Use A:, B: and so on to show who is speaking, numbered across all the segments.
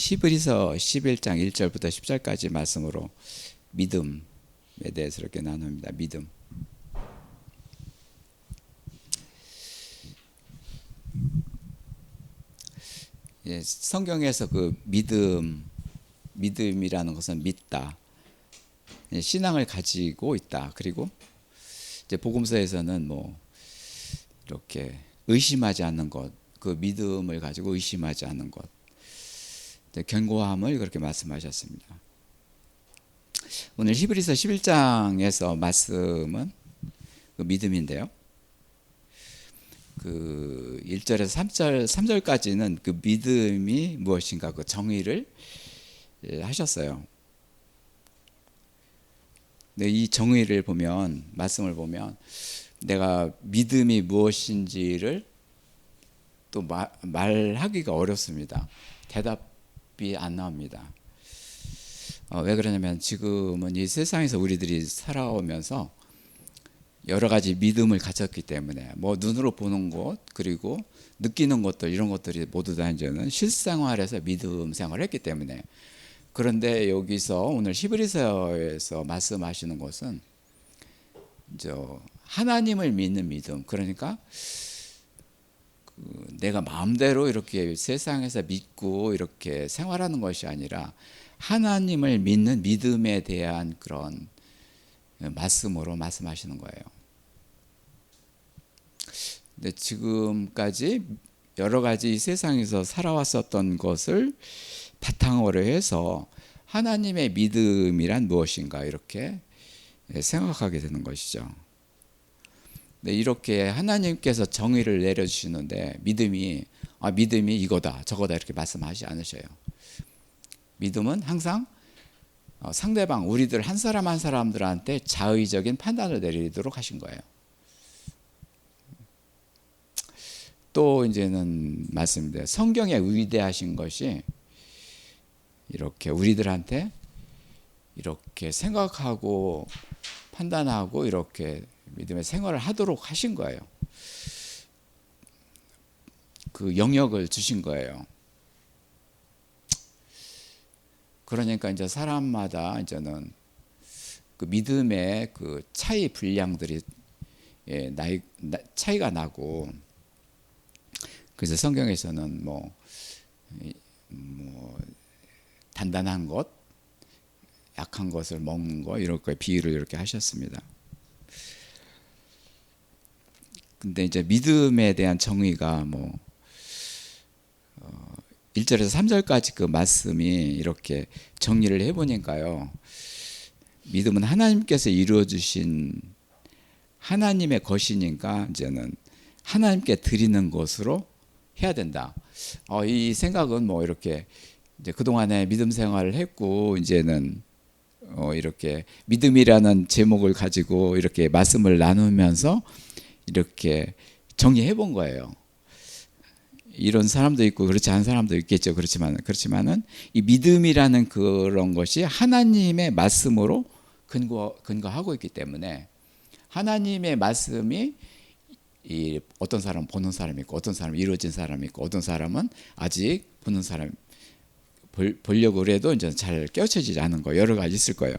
A: 히브리서 11장 1절부터 10절까지 말씀으로 믿음에 대해서 이렇게 나눕니다. 믿음. 예, 성경에서 그 믿음이라는 것은 믿다, 예, 신앙을 가지고 있다. 그리고 이제 복음서에서는 뭐 이렇게 의심하지 않는 것, 그 믿음을 가지고 의심하지 않는 것, 견고함을 그렇게 말씀하셨습니다. 오늘 히브리서 11장에서 말씀은 그 믿음인데요. 그 1절에서 3절까지는 그 믿음이 무엇인가 그 정의를 하셨어요. 근데 이 정의를 보면, 말씀을 보면 내가 믿음이 무엇인지를 또 말하기가 어렵습니다. 대답이 안 나옵니다. 왜 그러냐면 지금은 이 세상에서 우리들이 살아오면서 여러 가지 믿음을 가졌기 때문에 뭐 눈으로 보는 것 그리고 느끼는 것들 이런 것들이 모두 다 이제는 실생활에서 믿음 생활을 했기 때문에, 그런데 여기서 오늘 히브리서에서 말씀하시는 것은 이제 하나님을 믿는 믿음, 그러니까 내가 마음대로 이렇게 세상에서 믿고 이렇게 생활하는 것이 아니라 하나님을 믿는 믿음에 대한 그런 말씀으로 말씀하시는 거예요. 근데 지금까지 여러 가지 세상에서 살아왔었던 것을 바탕으로 해서 하나님의 믿음이란 무엇인가 이렇게 생각하게 되는 것이죠. 근데 이렇게 하나님께서 정의를 내려주시는데 믿음이 이거다 저거다 이렇게 말씀하지 않으셔요. 믿음은 항상 상대방 우리들 한 사람 한 사람들한테 자의적인 판단을 내리도록 하신 거예요. 또 이제는 말씀인데 성경에 위대하신 것이 이렇게 우리들한테 이렇게 생각하고 판단하고 이렇게 믿음의 생활을 하도록 하신 거예요. 그 영역을 주신 거예요. 그러니까 이제 사람마다 이제는 그 믿음의 그 차이 분량들이 차이가 나고, 그래서 성경에서는 뭐 단단한 것, 약한 것을 먹는 것 이런 거에 비유를 이렇게 하셨습니다. 근데 이제 믿음에 대한 정의가 1절에서 3절까지 그 말씀이 이렇게 정리를 해보니까요, 믿음은 하나님께서 이루어 주신 하나님의 것이니까 이제는 하나님께 드리는 것으로 해야 된다. 이 생각은 이렇게 이제 그동안에 믿음 생활을 했고 이제는 이렇게 믿음이라는 제목을 가지고 이렇게 말씀을 나누면서 이렇게 정리해 본 거예요. 이런 사람도 있고 그렇지 않은 사람도 있겠죠. 그렇지만은 이 믿음이라는 그런 것이 하나님의 말씀으로 근거하고 있기 때문에 하나님의 말씀이 어떤 사람은 보는 사람이 있고 어떤 사람은 이루어진 사람이 있고 어떤 사람은 아직 보는 사람 보려고 해도 이제 잘 깨우쳐지지 않은 거 여러 가지 있을 거예요.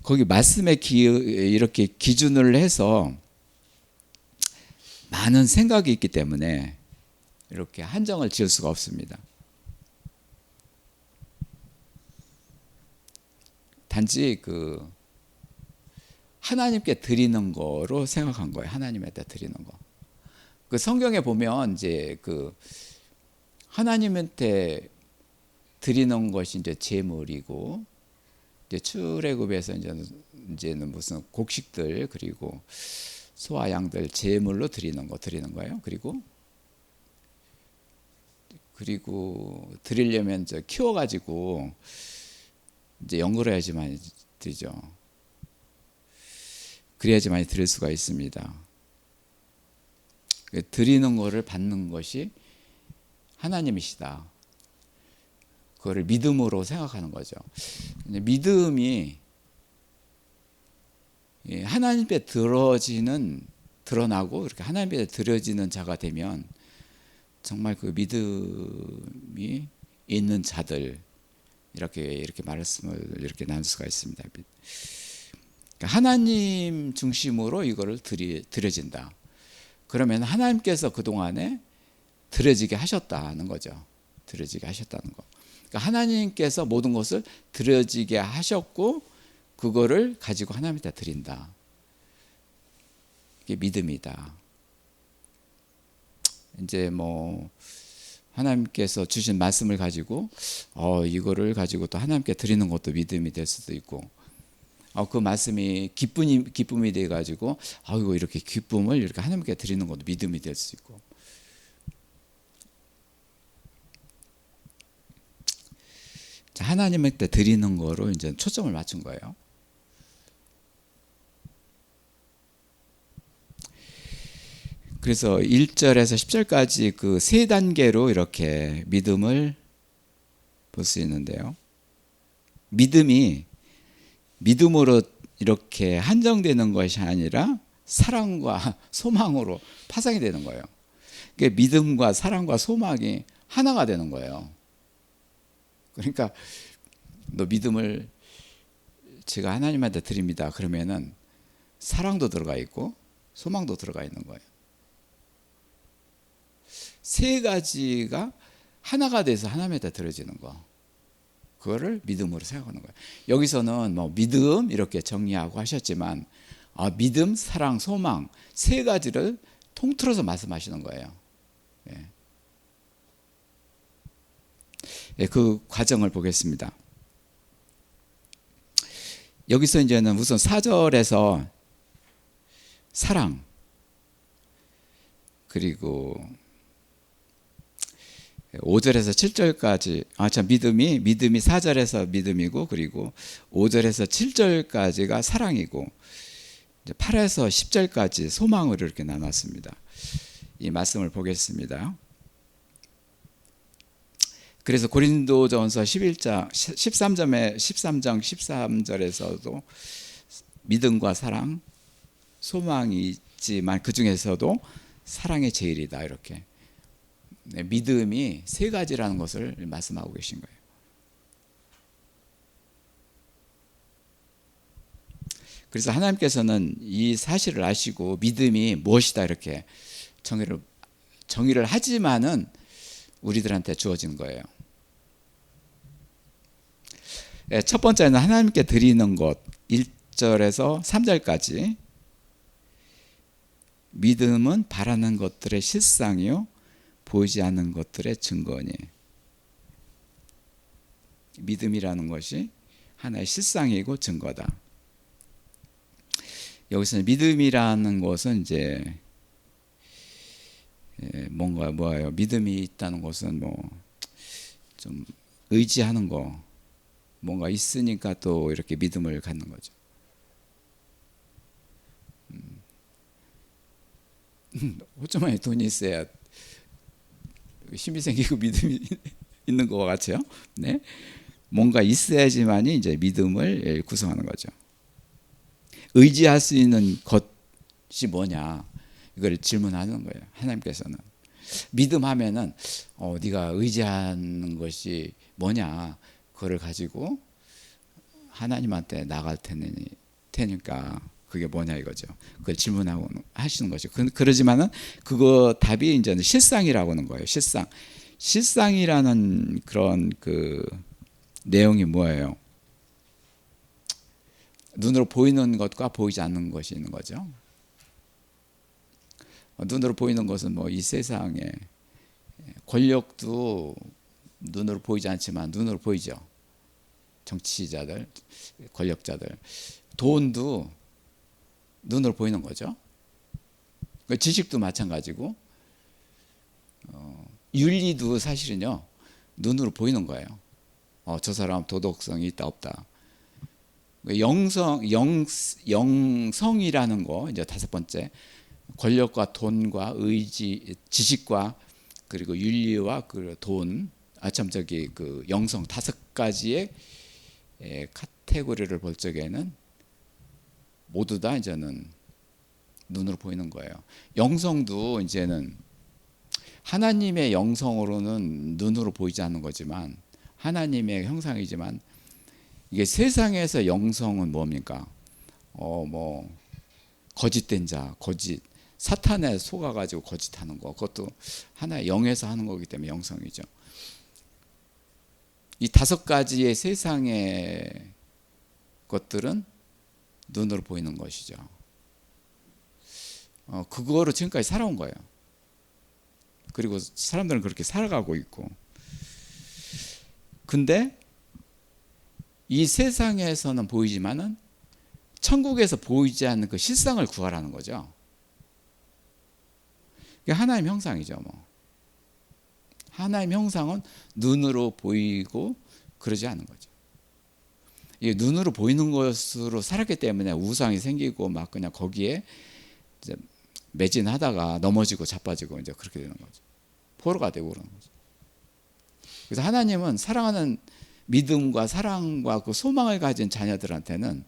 A: 거기 말씀에 이렇게 기준을 해서 많은 생각이 있기 때문에 이렇게 한정을 지을 수가 없습니다. 단지 그 하나님께 드리는 거로 생각한 거예요. 하나님한테 드리는 거. 그 성경에 보면 이제 그 하나님한테 드리는 것이 이제 제물이고, 이제 출애굽에서 이제는 무슨 곡식들 그리고 소와 양들 제물로 드리는 거예요. 그리고 드리려면 이제 키워가지고 이제 연결해야지만 되죠. 그래야지만 드릴 수가 있습니다. 드리는 것을 받는 것이 하나님이시다. 그거를 믿음으로 생각하는 거죠. 믿음이 하나님께 드러나고 이렇게 하나님께 드려지는 자가 되면 정말 그 믿음이 있는 자들, 이렇게 말씀을 이렇게 나눌 수가 있습니다. 하나님 중심으로 이거를 드려진다. 그러면 하나님께서 그동안에 드려지게 하셨다는 거죠. 드려지게 하셨다는 거. 그러니까 하나님께서 모든 것을 드려지게 하셨고 그거를 가지고 하나님한테 드린다. 이게 믿음이다. 이제 뭐 하나님께서 주신 말씀을 가지고 이거를 가지고 또 하나님께 드리는 것도 믿음이 될 수도 있고, 그 말씀이 기쁨이 돼 가지고 이거 이렇게 기쁨을 이렇게 하나님께 드리는 것도 믿음이 될 수 있고. 자, 하나님한테 드리는 거로 이제 초점을 맞춘 거예요. 그래서 1절에서 10절까지 그 세 단계로 이렇게 믿음을 볼 수 있는데요. 믿음으로 이렇게 한정되는 것이 아니라 사랑과 소망으로 파상이 되는 거예요. 그러니까 믿음과 사랑과 소망이 하나가 되는 거예요. 그러니까 너 믿음을 제가 하나님한테 드립니다. 그러면은 사랑도 들어가 있고 소망도 들어가 있는 거예요. 세 가지가 하나가 돼서 하나님한테 드려지는 거. 그거를 믿음으로 생각하는 거예요. 여기서는 뭐 믿음 이렇게 정리하고 하셨지만 믿음, 사랑, 소망 세 가지를 통틀어서 말씀하시는 거예요. 그 과정을 보겠습니다. 여기서 이제는 우선 4절에서 사랑, 그리고 5절에서 7절까지 믿음이 4절에서 믿음이고, 그리고 5절에서 7절까지가 사랑이고, 8에서 10절까지 소망으로 이렇게 나눴습니다. 이 말씀을 보겠습니다. 그래서 고린도전서 13장 13절에서도 믿음과 사랑, 소망이 있지만 그 중에서도 사랑이 제일이다, 이렇게 믿음이 세 가지라는 것을 말씀하고 계신 거예요. 그래서 하나님께서는 이 사실을 아시고 믿음이 무엇이다 이렇게 정의를 하지만은 우리들한테 주어진 거예요. 첫 번째는 하나님께 드리는 것, 1절에서 3절까지. 믿음은 바라는 것들의 실상이요 보이지 않는 것들의 증거니. 믿음이라는 것이 하나의 실상이고 증거다. 여기서 믿음이라는 것은 이제 뭐예요? 믿음이 있다는 것은 뭐 좀 의지하는 거, 뭔가 있으니까 또 이렇게 믿음을 갖는 거죠. 어쩌면 돈이 있어야 힘이 생기고 믿음이 있는 것 같죠? 네, 뭔가 있어야지만이 이제 믿음을 구성하는 거죠. 의지할 수 있는 것이 뭐냐? 이걸 질문하는 거예요. 하나님께서는 믿음하면은 네가 의지하는 것이 뭐냐? 그걸 가지고 하나님한테 나갈 테니까 그게 뭐냐 이거죠. 그걸 질문하고 하시는 거죠. 그러지만은 그거 답이 이제는 실상이라고 하는 거예요. 실상이라는 그런 그 내용이 뭐예요? 눈으로 보이는 것과 보이지 않는 것이 있는 거죠. 눈으로 보이는 것은 뭐 이 세상에 권력도 눈으로 보이지 않지만 눈으로 보이죠. 정치자들, 권력자들, 돈도 눈으로 보이는 거죠. 지식도 마찬가지고, 윤리도 사실은요 눈으로 보이는 거예요. 저 사람 도덕성이 있다 없다. 영성이라는 거 이제 다섯 번째, 권력과 돈과 의지, 지식과 그리고 윤리와 그 돈, 그 영성 다섯 가지의 카테고리를 볼 적에는 모두 다 이제는 눈으로 보이는 거예요. 영성도 이제는 하나님의 영성으로는 눈으로 보이지 않는 거지만 하나님의 형상이지만 이게 세상에서 영성은 뭡니까? 뭐 거짓된 자, 거짓 사탄에 속아가지고 거짓하는 거, 그것도 하나의 영에서 하는 거기 때문에 영성이죠. 이 5가지의 세상의 것들은 눈으로 보이는 것이죠. 그거로 지금까지 살아온 거예요. 그리고 사람들은 그렇게 살아가고 있고. 근데 이 세상에서는 보이지만은 천국에서 보이지 않는 그 실상을 구하라는 거죠. 이게 하나님 형상이죠. 뭐. 하나님 형상은 눈으로 보이고 그러지 않은 거죠. 이게 눈으로 보이는 것으로 살았기 때문에 우상이 생기고 막 그냥 거기에 이제 매진하다가 넘어지고 자빠지고 이제 그렇게 되는 거죠. 포로가 되고 그러는 거죠. 그래서 하나님은 사랑하는 믿음과 사랑과 그 소망을 가진 자녀들한테는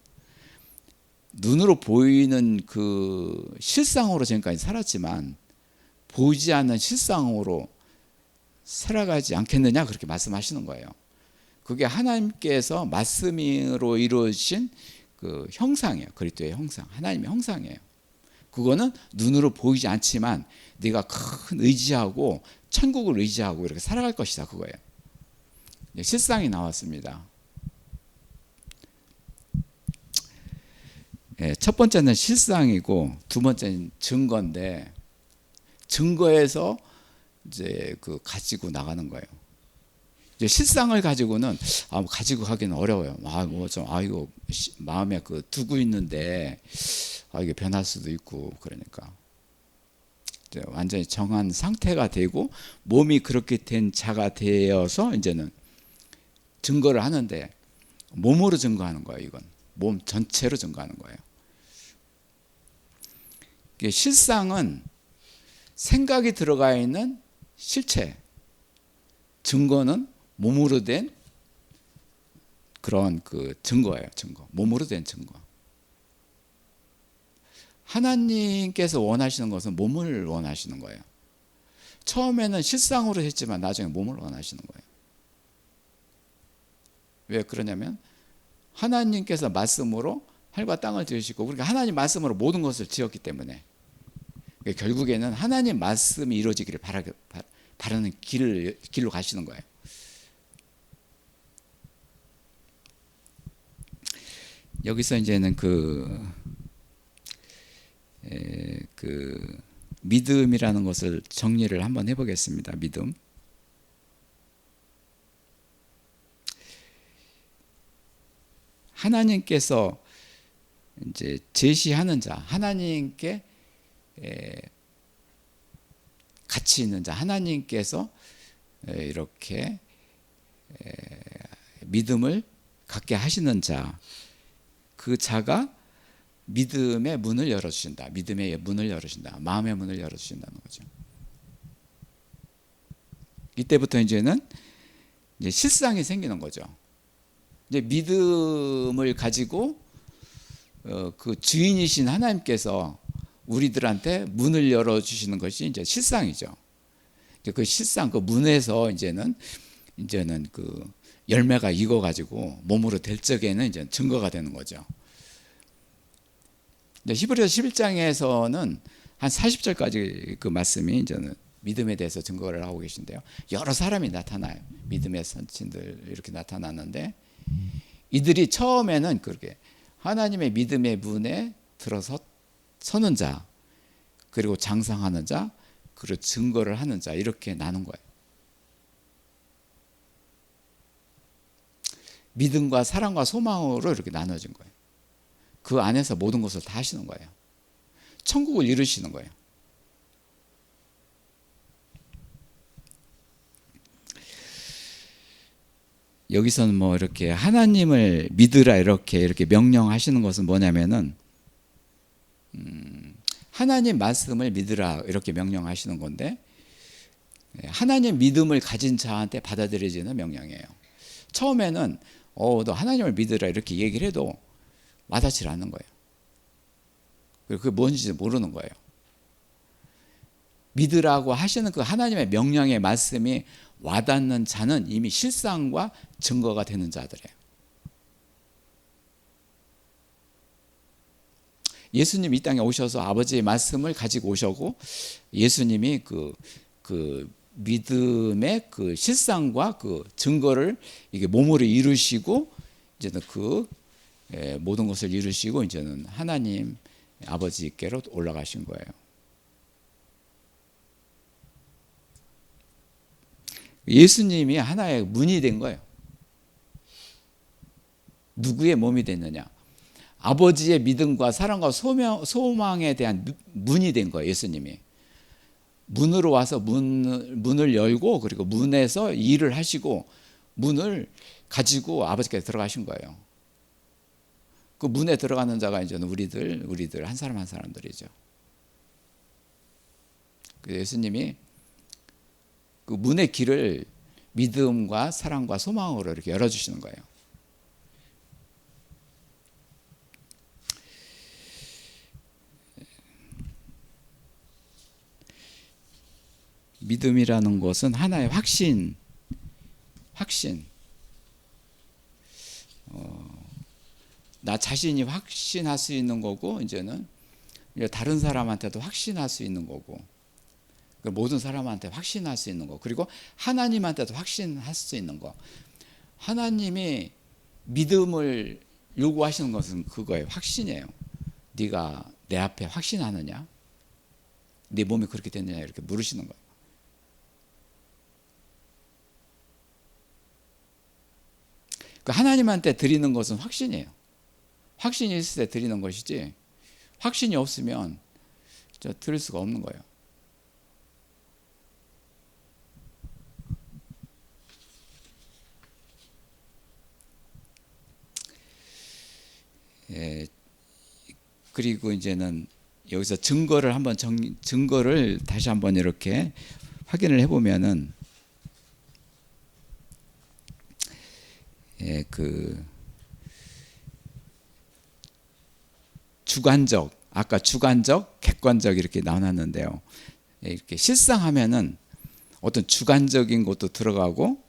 A: 눈으로 보이는 그 실상으로 지금까지 살았지만 보이지 않는 실상으로 살아가지 않겠느냐 그렇게 말씀하시는 거예요. 그게 하나님께서 말씀으로 이루어진 그 형상이에요. 그리스도의 형상, 하나님의 형상이에요. 그거는 눈으로 보이지 않지만 네가 큰 의지하고 천국을 의지하고 이렇게 살아갈 것이다 그거예요. 실상이 나왔습니다. 첫 번째는 실상이고 두 번째는 증거인데 증거에서 이제 그 가지고 나가는 거예요. 이제 실상을 가지고는 가지고 가기는 어려워요. 이거 마음에 그 두고 있는데 이게 변할 수도 있고 그러니까 이제 완전히 정한 상태가 되고 몸이 그렇게 된 자가 되어서 이제는 증거를 하는데 몸으로 증거하는 거예요. 이건 몸 전체로 증거하는 거예요. 이게 실상은 생각이 들어가 있는 실체, 증거는 몸으로 된 그런 그 증거예요. 증거, 몸으로 된 증거. 하나님께서 원하시는 것은 몸을 원하시는 거예요. 처음에는 실상으로 했지만 나중에 몸을 원하시는 거예요. 왜 그러냐면 하나님께서 말씀으로 하늘과 땅을 지으시고 그러니까 하나님 말씀으로 모든 것을 지었기 때문에 결국에는 하나님 말씀이 이루어지기를 바라는 길로 가시는 거예요. 여기서 이제는 그 믿음이라는 것을 정리를 한번 해보겠습니다. 믿음. 하나님께서 이제 제시하는 자, 하나님께 가치 있는 자, 하나님께서 이렇게 믿음을 갖게 하시는 자, 그 자가 믿음의 문을 열어주신다. 믿음의 문을 열어주신다. 마음의 문을 열어주신다는 거죠. 이때부터 이제는 이제 실상이 생기는 거죠. 이제 믿음을 가지고 그 주인이신 하나님께서 우리들한테 문을 열어주시는 것이 이제 실상이죠. 그 실상, 그 문에서 이제는 그 열매가 익어가지고 몸으로 될 적에는 이제 증거가 되는 거죠. 히브리서 11장에서는 한 40절까지 그 말씀이 이제는 믿음에 대해서 증거를 하고 계신데요. 여러 사람이 나타나요. 믿음의 선친들 이렇게 나타났는데 이들이 처음에는 그렇게 하나님의 믿음의 문에 들어서 서는 자, 그리고 장상하는 자, 그리고 증거를 하는 자 이렇게 나눈 거예요. 믿음과 사랑과 소망으로 이렇게 나눠진 거예요. 그 안에서 모든 것을 다 하시는 거예요. 천국을 이루시는 거예요. 여기서는 뭐 이렇게 하나님을 믿으라 이렇게 명령하시는 것은 뭐냐면은 하나님 말씀을 믿으라 이렇게 명령하시는 건데 하나님 믿음을 가진 자한테 받아들여지는 명령이에요. 처음에는 너 하나님을 믿으라 이렇게 얘기를 해도 와닿지 않는 거예요. 그게 뭔지 모르는 거예요. 믿으라고 하시는 그 하나님의 명령의 말씀이 와닿는 자는 이미 실상과 증거가 되는 자들이에요. 예수님이 이 땅에 오셔서 아버지의 말씀을 가지고 오셨고, 예수님이 그 믿음의 그 실상과 그 증거를 이게 몸으로 이루시고, 이제는 그 모든 것을 이루시고 이제는 하나님 아버지께로 올라가신 거예요. 예수님이 하나의 문이 된 거예요. 누구의 몸이 됐느냐? 아버지의 믿음과 사랑과 소망에 대한 문이 된 거예요. 예수님이 문으로 와서 문을 열고, 그리고 문에서 일을 하시고 문을 가지고 아버지께서 들어가신 거예요. 그 문에 들어가는 자가 이제는 우리들 한 사람 한 사람들이죠. 그래서 예수님이 그 문의 길을 믿음과 사랑과 소망으로 이렇게 열어주시는 거예요. 믿음이라는 것은 하나의 확신. 나 자신이 확신할 수 있는 거고, 이제는 다른 사람한테도 확신할 수 있는 거고, 모든 사람한테 확신할 수 있는 거, 그리고 하나님한테도 확신할 수 있는 거. 하나님이 믿음을 요구하시는 것은 그거예요. 확신이에요. 네가 내 앞에 확신하느냐? 네 몸이 그렇게 됐느냐? 이렇게 물으시는 거예요. 하나님한테 드리는 것은 확신이에요. 확신이 있을 때 드리는 것이지, 확신이 없으면 드릴 수가 없는 거예요. 그리고 이제는 여기서 증거를 다시 한번 이렇게 확인을 해보면은, 주관적, 아까 주관적, 객관적 이렇게 나눴는데요. 이렇게 실상하면은 어떤 주관적인 것도 들어가고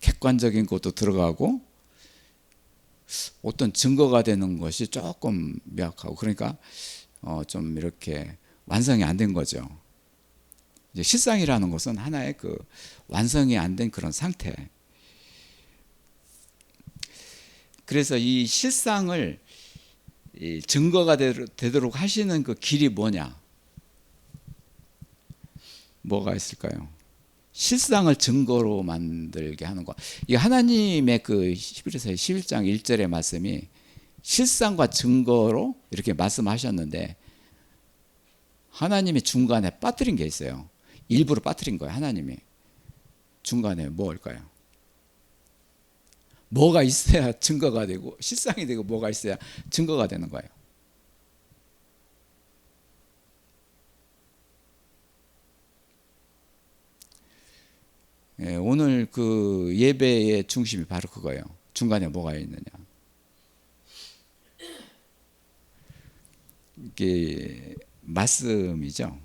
A: 객관적인 것도 들어가고 어떤 증거가 되는 것이 조금 미약하고, 그러니까 좀 이렇게 완성이 안 된 거죠. 이제 실상이라는 것은 하나의 그 완성이 안 된 그런 상태. 그래서 이 실상을 증거가 되도록 하시는 그 길이 뭐냐? 뭐가 있을까요? 실상을 증거로 만들게 하는 거. 이 하나님의 그 히브리서 11장 1절의 말씀이 실상과 증거로 이렇게 말씀하셨는데, 하나님이 중간에 빠뜨린 게 있어요. 일부러 빠뜨린 거예요. 하나님이 중간에 뭘까요? 뭐가 있어야 증거가 되고, 실상이 되고, 뭐가 있어야 증거가 되는 거예요. 오늘 그 예배의 중심이 바로 그거예요. 중간에 뭐가 있느냐. 이게 말씀이죠.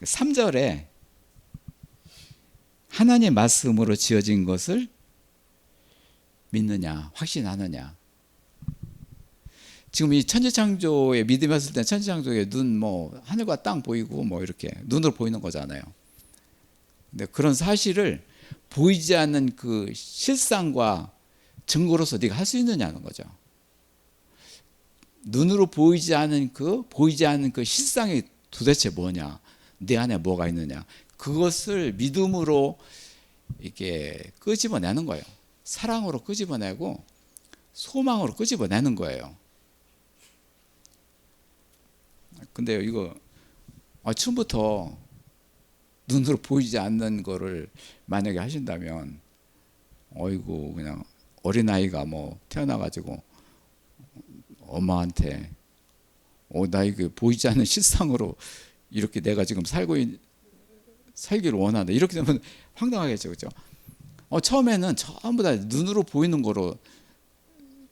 A: 3절에 하나님의 말씀으로 지어진 것을 믿느냐, 확신하느냐. 지금 이 천지창조의 믿음이었을 때 천지창조의 눈, 하늘과 땅 보이고 이렇게 눈으로 보이는 거잖아요. 근데 그런 사실을 보이지 않는 그 실상과 증거로서 네가 할 수 있느냐는 거죠. 눈으로 보이지 않는 그 실상이 도대체 뭐냐? 내 안에 뭐가 있느냐? 그것을 믿음으로 이렇게 끄집어내는 거예요. 사랑으로 끄집어내고 소망으로 끄집어내는 거예요. 근데 이거 처음부터 눈으로 보이지 않는 거를 만약에 하신다면, 어이구, 그냥 어린아이가 태어나가지고 엄마한테 나 이거 보이지 않는 실상으로 이렇게 내가 지금 살기를 원한다, 이렇게 되면 황당하겠죠, 그렇죠? 처음에는 전부 다 눈으로 보이는 거로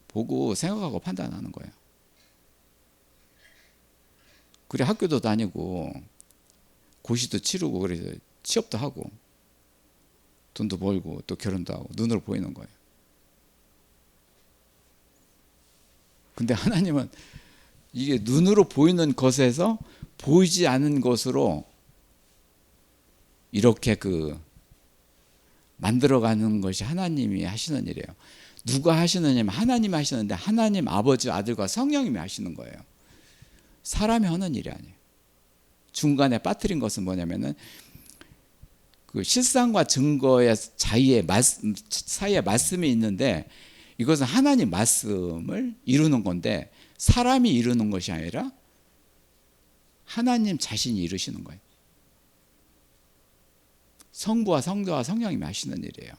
A: 보고 생각하고 판단하는 거예요. 그래 학교도 다니고 고시도 치르고 그래서 취업도 하고 돈도 벌고 또 결혼도 하고 눈으로 보이는 거예요. 근데 하나님은 이게 눈으로 보이는 것에서 보이지 않는 것으로 이렇게 만들어가는 것이 하나님이 하시는 일이에요. 누가 하시느냐면 하나님이 하시는데 하나님 아버지 아들과 성령님이 하시는 거예요. 사람이 하는 일이 아니에요. 중간에 빠뜨린 것은 뭐냐면은 그 실상과 증거의 사이에 말씀이 있는데 이것은 하나님 말씀을 이루는 건데 사람이 이루는 것이 아니라 하나님 자신이 이루시는 거예요. 성부와 성자와 성령님이 하시는 일이에요.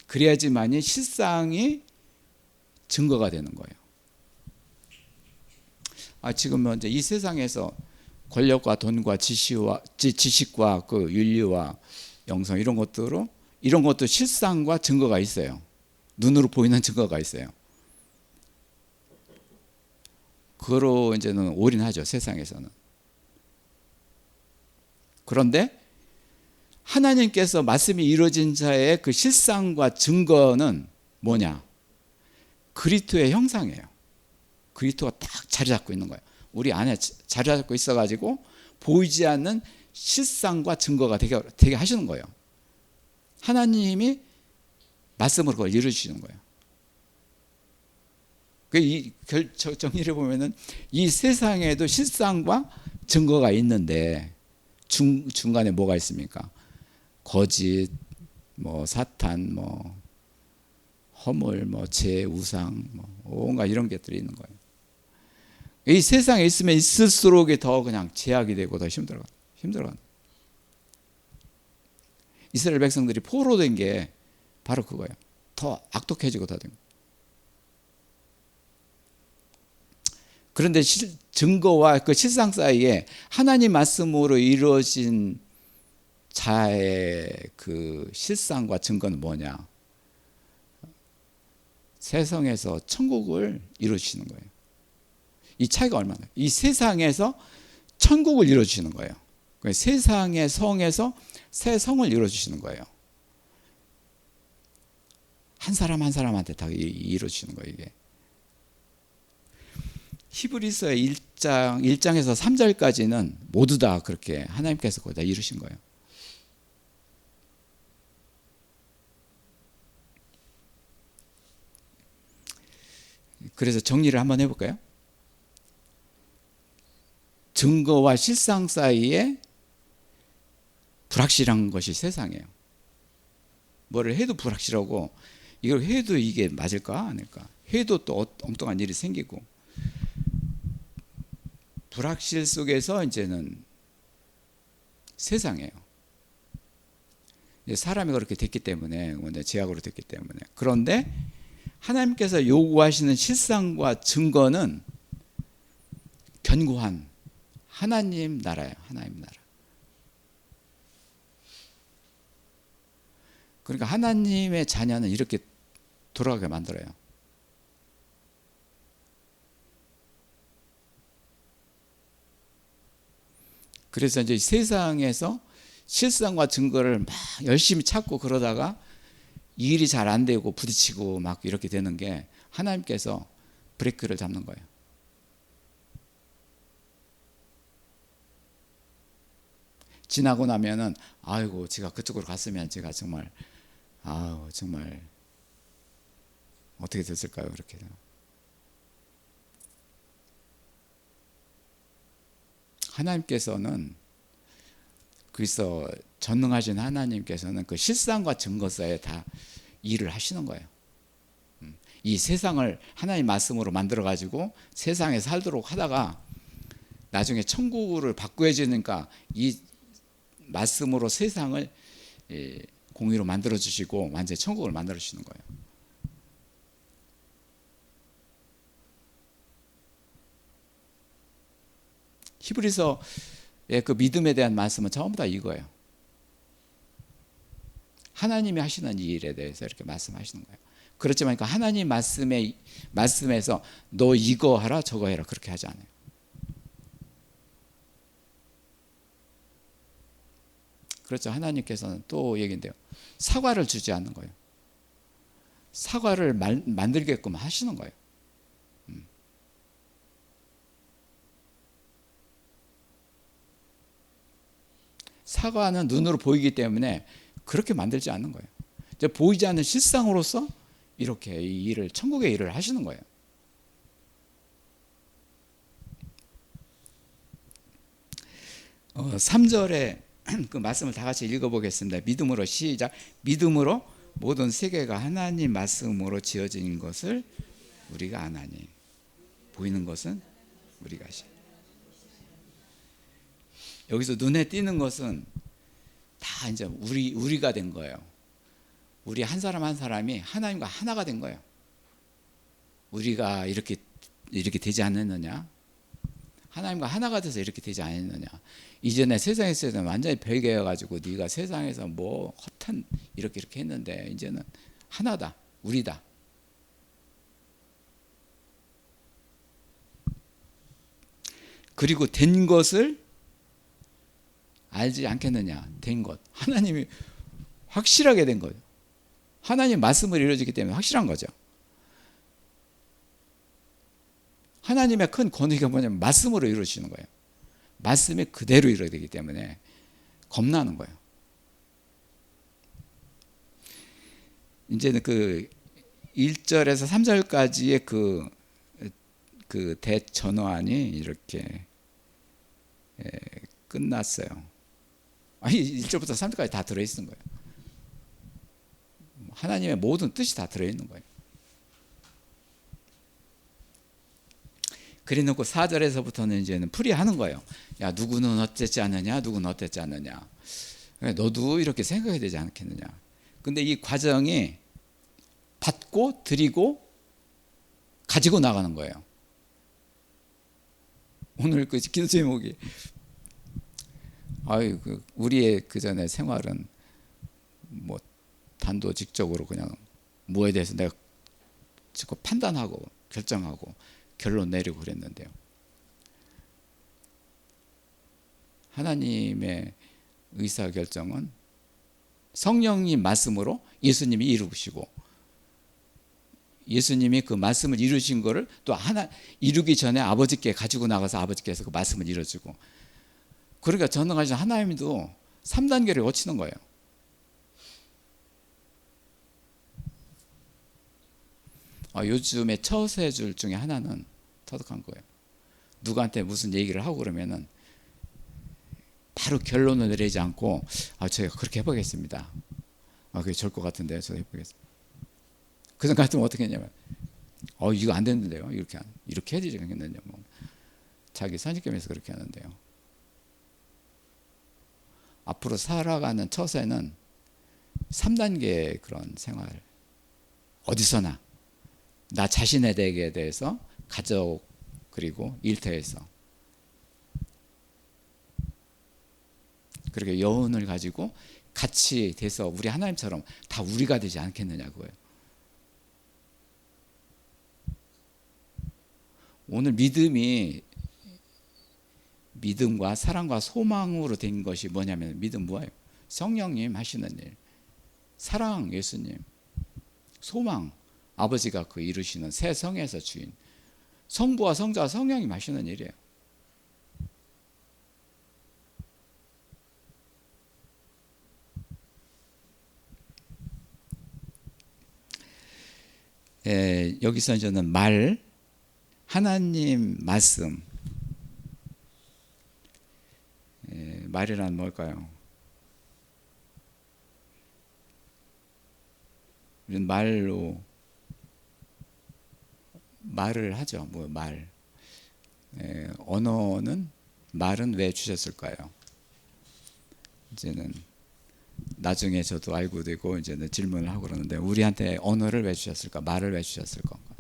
A: 그래야지만이 실상이 증거가 되는 거예요. 지금 이제 이 세상에서 권력과 돈과 지식과 그 윤리와 영성 이런 것도 실상과 증거가 있어요. 눈으로 보이는 증거가 있어요. 그거로 이제는 올인하죠, 세상에서는. 그런데 하나님께서 말씀이 이루어진 자의 그 실상과 증거는 뭐냐? 그리스도의 형상이에요. 그리스도가 딱 자리 잡고 있는 거예요. 우리 안에 자리 잡고 있어가지고 보이지 않는 실상과 증거가 되게 하시는 거예요. 하나님이 말씀으로 그걸 이루시는 거예요. 이 정리를 보면은 이 세상에도 실상과 증거가 있는데 중간에 뭐가 있습니까? 거짓, 사탄, 허물, 죄, 우상, 온갖 이런 것들이 있는 거예요. 이 세상에 있으면 있을수록 더 그냥 제약이 되고 더 힘들어가. 이스라엘 백성들이 포로된 게 바로 그거예요. 더 악독해지고 더 된 거예요. 그런데 증거와 그 실상 사이에 하나님 말씀으로 이루어진 자의 그 실상과 증거는 뭐냐? 세상에서 천국을 이루시는 거예요. 이 차이가 얼마나? 이 세상에서 천국을 이루어주시는 거예요. 세상의 성에서 새 성을 이루어주시는 거예요. 한 사람 한 사람한테 다 이루어주시는 거예요. 이게 히브리서 1장에서 3절까지는 모두 다 그렇게 하나님께서 거기다 이루신 거예요. 그래서 정리를 한번 해볼까요? 증거와 실상 사이에 불확실한 것이 세상이에요. 뭐를 해도 불확실하고 이걸 해도 이게 맞을까 아닐까 해도 또 엉뚱한 일이 생기고 불확실 속에서 이제는 세상이에요. 사람이 그렇게 됐기 때문에 제약으로 됐기 때문에 그런데 하나님께서 요구하시는 실상과 증거는 견고한 하나님 나라예요. 하나님 나라. 그러니까 하나님의 자녀는 이렇게 돌아가게 만들어요. 그래서 이제 세상에서 실상과 증거를 막 열심히 찾고 그러다가 일이 잘 안 되고 부딪히고 막 이렇게 되는 게 하나님께서 브레이크를 잡는 거예요. 지나고 나면은 아이고 제가 그쪽으로 갔으면 제가 정말 정말 어떻게 됐을까요? 그렇게. 하나님께서는 그래서 전능하신 하나님께서는 그 실상과 증거사에 다 일을 하시는 거예요. 이 세상을 하나님 말씀으로 만들어 가지고 세상에 살도록 하다가 나중에 천국을 바꾸어지니까 이 말씀으로 세상을 공의로 만들어 주시고 완전히 천국을 만들어 주시는 거예요. 히브리서의 그 믿음에 대한 말씀은 전부 다 이거예요. 하나님이 하시는 이 일에 대해서 이렇게 말씀하시는 거예요. 그렇지만 그 하나님 말씀에서 너 이거 하라 저거 해라 그렇게 하지 않아요. 그렇죠. 하나님께서는 또 얘기인데요. 사과를 주지 않는 거예요. 사과를 만들게끔 하시는 거예요. 사과는 눈으로 보이기 때문에 그렇게 만들지 않는 거예요. 이제 보이지 않는 실상으로서 이렇게 이 일을, 천국의 일을 하시는 거예요. 어, 3절에 그 말씀을 다 같이 읽어보겠습니다. 믿음으로 시작. 믿음으로 모든 세계가 하나님 말씀으로 지어진 것을 우리가 아나니. 보이는 것은 우리가 아시. 여기서 눈에 띄는 것은 다 이제 우리가 된 거예요. 우리 한 사람 한 사람이 하나님과 하나가 된 거예요. 우리가 이렇게 되지 않았느냐? 하나님과 하나가 돼서 이렇게 되지 않았느냐? 이전에 세상에 있을 때는 완전히 별개여가지고 네가 세상에서 뭐 허탄 이렇게 했는데 이제는 하나다, 우리다. 그리고 된 것을 알지 않겠느냐? 된 것, 하나님이 확실하게 된 거예요. 하나님 말씀을 이루어지기 때문에 확실한 거죠. 하나님의 큰 권위가 뭐냐면 말씀으로 이루어지는 거예요. 말씀이 그대로 이루어지기 때문에 겁나는 거예요. 이제는 그 1절에서 3절까지의 그 대전환이 이렇게 끝났어요. 아니 1절부터 3절까지 다 들어있는 거예요. 하나님의 모든 뜻이 다 들어있는 거예요. 그래 놓고 4절에서부터는 이제는 풀이하는 거예요. 야, 누구는 어땠지 않느냐, 누구는 어땠지 않느냐. 너도 이렇게 생각해야 되지 않겠느냐. 근데 이 과정이 받고 드리고 가지고 나가는 거예요. 오늘 그 기도 제목이 우리의 그 전에 생활은 뭐 단도직적으로 그냥 뭐에 대해서 내가 직접 판단하고 결정하고 결론 내리고 그랬는데요. 하나님의 의사결정은 성령님 말씀으로 예수님이 이루시고 예수님이 그 말씀을 이루신 거를 또 하나 이루기 전에 아버지께 가지고 나가서 아버지께서 그 말씀을 이루어주고, 그러니까 전능하신 하나님도 3단계를 거치는 거예요. 요즘에 처세줄 중에 하나는 터득한 거예요. 누구한테 무슨 얘기를 하고 그러면은 바로 결론을 내리지 않고 저희가 그렇게 해보겠습니다. 그게 좋을 것 같은데 저도 해보겠습니다. 그 생각 같으면 어떻게 했냐면 이거 안 되는데요. 이렇게 해야 되지 않겠느냐. 뭐 자기 선입견에서 그렇게 하는데요. 앞으로 살아가는 처세는 3단계의 그런 생활, 어디서나 나 자신에 대해서, 가족 그리고 일터에서 그렇게 여운을 가지고 같이 돼서 우리 하나님처럼 다 우리가 되지 않겠느냐고요. 오늘 믿음과 사랑과 소망으로 된 것이 뭐냐면, 믿음 뭐예요? 성령님 하시는 일, 사랑 예수님, 소망 아버지가 그 이루시는 새 성에서 주인, 성부와 성자와 성령님 하시는 일이에요. 여기서 저는 하나님 말씀, 말이란 뭘까요? 우리는 말을 하죠. 언어는 말은 왜 주셨을까요? 이제는 나중에 저도 알고 되고 이제는 질문을 하고 그러는데, 우리한테 언어를 왜 주셨을까? 말을 왜 주셨을 건가?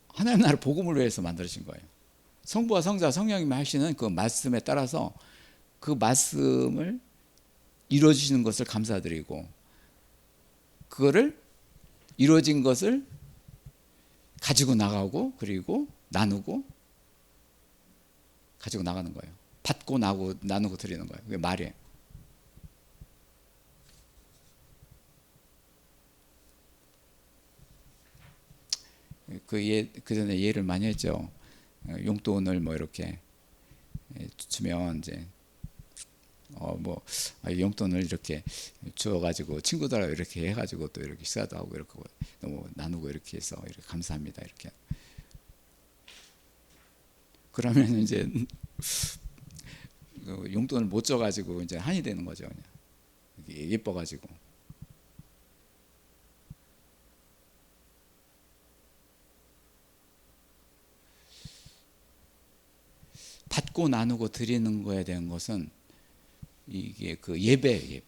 A: 하나님 나라를 복음을 위해서 만드신 거예요. 성부와 성자 성령님이 하시는 그 말씀에 따라서 그 말씀을 이루어지시는 것을 감사드리고, 그거를 이루어진 것을 가지고 나가고 그리고 나누고 가지고 나가는 거예요. 받고 나누고 드리는 거예요. 그게 말이에요. 그 전에 예를 많이 했죠. 용돈을 뭐 이렇게 주면 이제 용돈을 이렇게 주어가지고 친구들하고 이렇게 해가지고 또 이렇게 식사도 하고 이렇게 너무 나누고 이렇게 해서 이렇게 감사합니다 이렇게. 그러면 이제 용돈을 못 줘가지고 이제 한이 되는 거죠. 그냥 예뻐가지고. 받고 나누고 드리는 거에 대한 것은 이게 그 예배.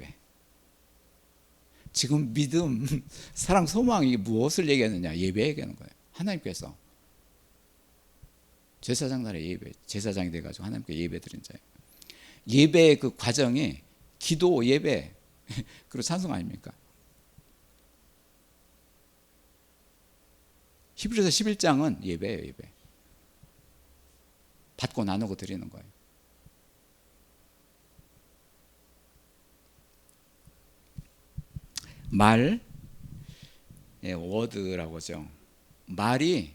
A: 지금 믿음, 사랑, 소망 이 무엇을 얘기하느냐? 예배 얘기하는 거예요. 하나님께서 제사장 날에 예배, 제사장이 돼가지고 하나님께 예배 드린 자예요. 예배의 그 과정이 기도, 예배 그리고 찬송 아닙니까? 히브리서 11장은 예배예요. 예배. 받고 나누고 드리는 거예요. 말, 워드라고 하죠. 말이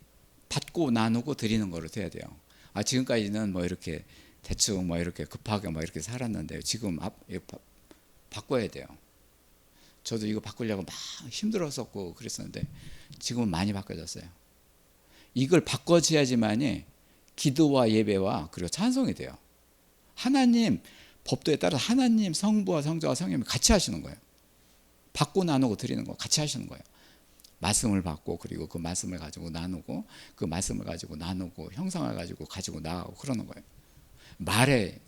A: 받고 나누고 드리는 거로 돼야 돼요. 지금까지는 뭐 이렇게 대충 뭐 이렇게 급하게 뭐 이렇게 살았는데 지금 바꿔야 돼요. 저도 이거 바꾸려고 막 힘들었었고 그랬었는데 지금은 많이 바꿔졌어요. 이걸 바꿔줘야지만이 기도와 예배와 그리고 찬송이 돼요. 하나님 법도에 따라 하나님 성부와 성자와 성령이 같이 하시는 거예요. 받고 나누고 드리는 거 같이 하시는 거예요. 말씀을 받고 그리고 그 말씀을 가지고 나누고 그 말씀을 가지고 나누고 형상을 가지고 나가고 그러는 거예요. 말에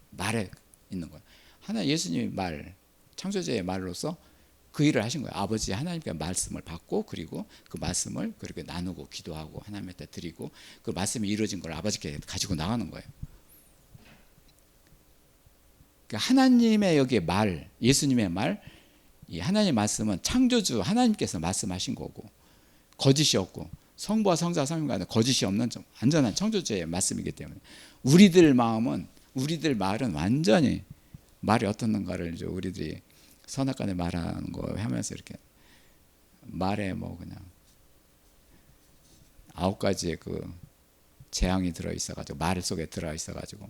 A: 있는 거예요. 하나 예수님이 말 창조주의 말로서 그 일을 하신 거예요. 아버지 하나님께 말씀을 받고 그리고 그 말씀을 그렇게 나누고 기도하고 하나님한테 드리고 그 말씀이 이루어진 걸 아버지께 가지고 나가는 거예요. 그러니까 하나님의 여기에 말, 예수님의 말, 이 하나님의 말씀은 창조주 하나님께서 말씀하신 거고 거짓이 없고 성부와 성자 성령 간에 거짓이 없는 완전한 창조주의 말씀이기 때문에 우리들 말은 완전히 말이 어떻는가를 이제 우리들이 선악간에 말하는 거 하면서 이렇게 말에 뭐 그냥 9가지의 그 재앙이 들어있어가지고 말 속에 들어있어가지고